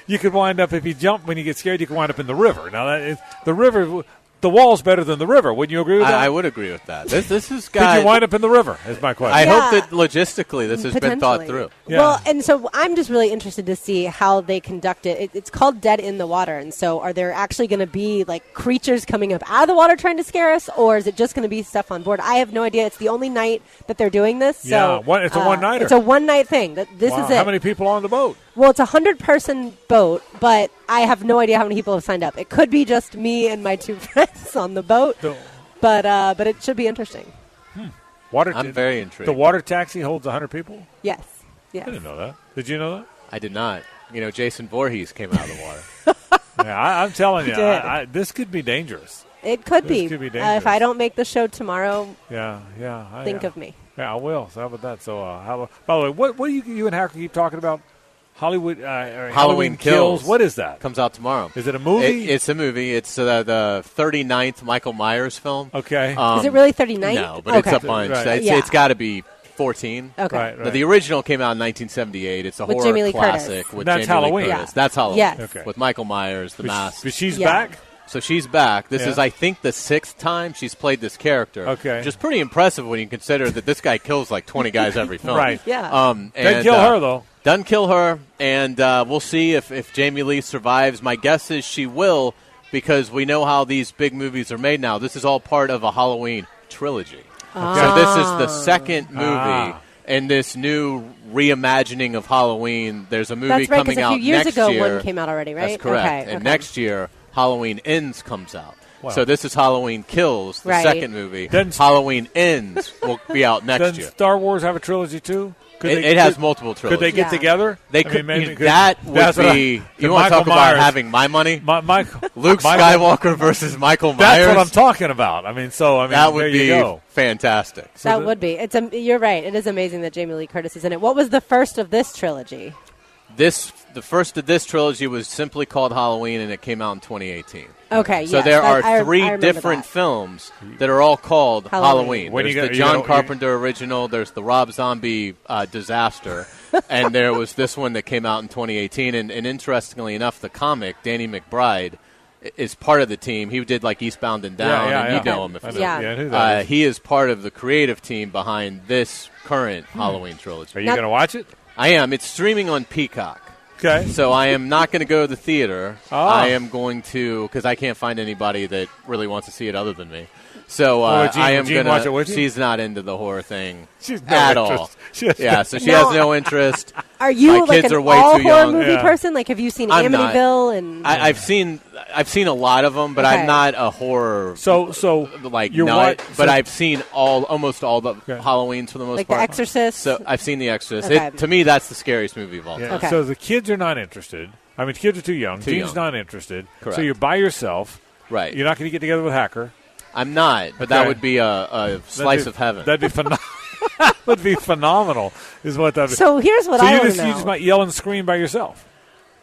You could wind up, if you jump when you get scared, you could wind up in the river. Now, the river, the wall's better than the river. Wouldn't you agree with that? I would agree with that. This is Could you wind up in the river, is my question. I hope that logistically this has been thought through. Yeah. Well, and so I'm just really interested to see how they conduct it. It's called Dead in the Water, and so are there actually going to be like creatures coming up out of the water trying to scare us, or is it just going to be stuff on board? I have no idea. It's the only night that they're doing this. So, it's a one-nighter. It's a one-night thing. This is it. How many people on the boat? Well, it's a 100-person boat, but I have no idea how many people have signed up. It could be just me and my 2 friends on the boat, but it should be interesting. I'm very intrigued. The water taxi holds 100 people? Yes. I didn't know that. Did you know that? I did not. Jason Voorhees came out of the water. Yeah, I'm telling you, this could be dangerous. It could be. This could be dangerous. If I don't make the show tomorrow, think of me. Yeah, I will. So how about that? So, by the way, what do you and Hacker keep talking about? Halloween Kills. What is that? Comes out tomorrow. Is it a movie? It's a movie. It's the 39th Michael Myers film. Okay. Is it really 39? No, but it's a bunch. Right. It's got to be 14. Okay. Right. The original came out in 1978. It's a with horror Jamie Lee classic. Curtis. With That's Jamie Halloween. Lee Curtis. Yeah. That's Halloween. Yes. Okay. With Michael Myers, the mask. But she's back? So she's back. This is, I think, the 6th time she's played this character. Okay. Which is pretty impressive when you consider that this guy kills like 20 guys every film. Right. Yeah. Doesn't kill her, though. Doesn't kill her, and we'll see if Jamie Lee survives. My guess is she will, because we know how these big movies are made now. This is all part of a Halloween trilogy. So this is the second movie in this new reimagining of Halloween. There's a movie coming out next year. That's right, because a few years ago one came out already, right? That's correct. Okay, and next year, Halloween Ends comes out. Wow. So this is Halloween Kills, the second movie. Halloween Ends will be out next year. Doesn't Star Wars have a trilogy, too? It has multiple trilogies. Could they get together? They could. That would be. You want to talk about having my money? Luke Skywalker versus Michael Myers. That's what I'm talking about. That would be fantastic. That would be. You're right. It is amazing that Jamie Lee Curtis is in it. What was the first of this trilogy? The first of this trilogy was simply called Halloween, and it came out in 2018. Okay, so there are 3 different films that are all called Halloween. There's the John Carpenter original, there's the Rob Zombie Disaster, and there was this one that came out in 2018. And interestingly enough, the comic, Danny McBride, is part of the team. He did like Eastbound and Down, and you know him. If he is part of the creative team behind this current Halloween trilogy. Are you going to watch it? I am. It's streaming on Peacock. Okay. So I am not going to go to the theater. I am going to, because I can't find anybody that really wants to see it other than me. So I am going to watch it with you? She's not into the horror thing at all. Yeah, so she has no interest. Are you My kids an are way all too horror young. movie person? Like, have you seen Amityville? And I've seen a lot of them, but I'm not a horror. Like you're nut. But I've seen almost all the Halloweens for the most like part. The Exorcist. So I've seen The Exorcist. Okay. To me, that's the scariest movie of all time. Yeah. Okay. So the kids are not interested. I mean, kids are too young. Jean's not interested. Correct. So you're by yourself. Right. You're not going to get together with Hacker. I'm not, but that would be a slice of heaven. That'd be phenomenal. That would be phenomenal, is what that would be. So here's what I want to know. You just might yell and scream by yourself.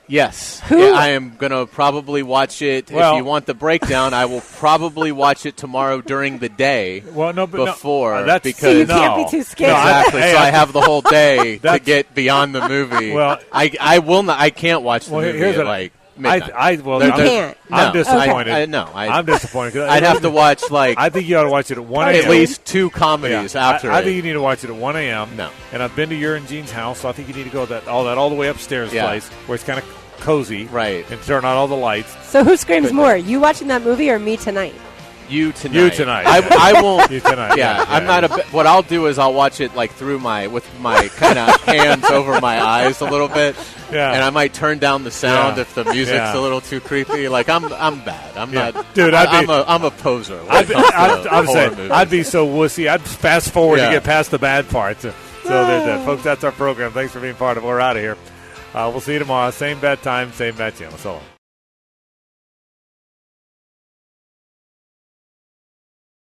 Yes. Yeah, I am going to probably watch it. If you want the breakdown, I will probably watch it tomorrow during the day before. Because so you can't be too scared. Exactly. So I have the whole day to get beyond the movie. Well, I will not. I can't watch the movie at like midnight. You can't. I'm disappointed. I'm disappointed. I'd have to watch I think you ought to watch it at 1 a.m. At least 2 comedies after I think you need to watch it at 1 a.m. No. And I've been to your and Jean's house, so I think you need to go all the way upstairs place where it's kind of cozy. Right. And turn on all the lights. So who screams more, you watching that movie or me tonight? You tonight. You tonight. I won't. You tonight. Yeah, I'm not what I'll do is I'll watch it like with my kind of hands over my eyes a little bit. Yeah. And I might turn down the sound if the music's a little too creepy. Like I'm bad. I'm not. Dude, I'm a poser. I'd be so wussy. I'd fast forward to get past the bad parts. So there's that, folks. That's our program. Thanks for being part of it. We're out of here. We'll see you tomorrow. Same bad time, same bad channel. So long.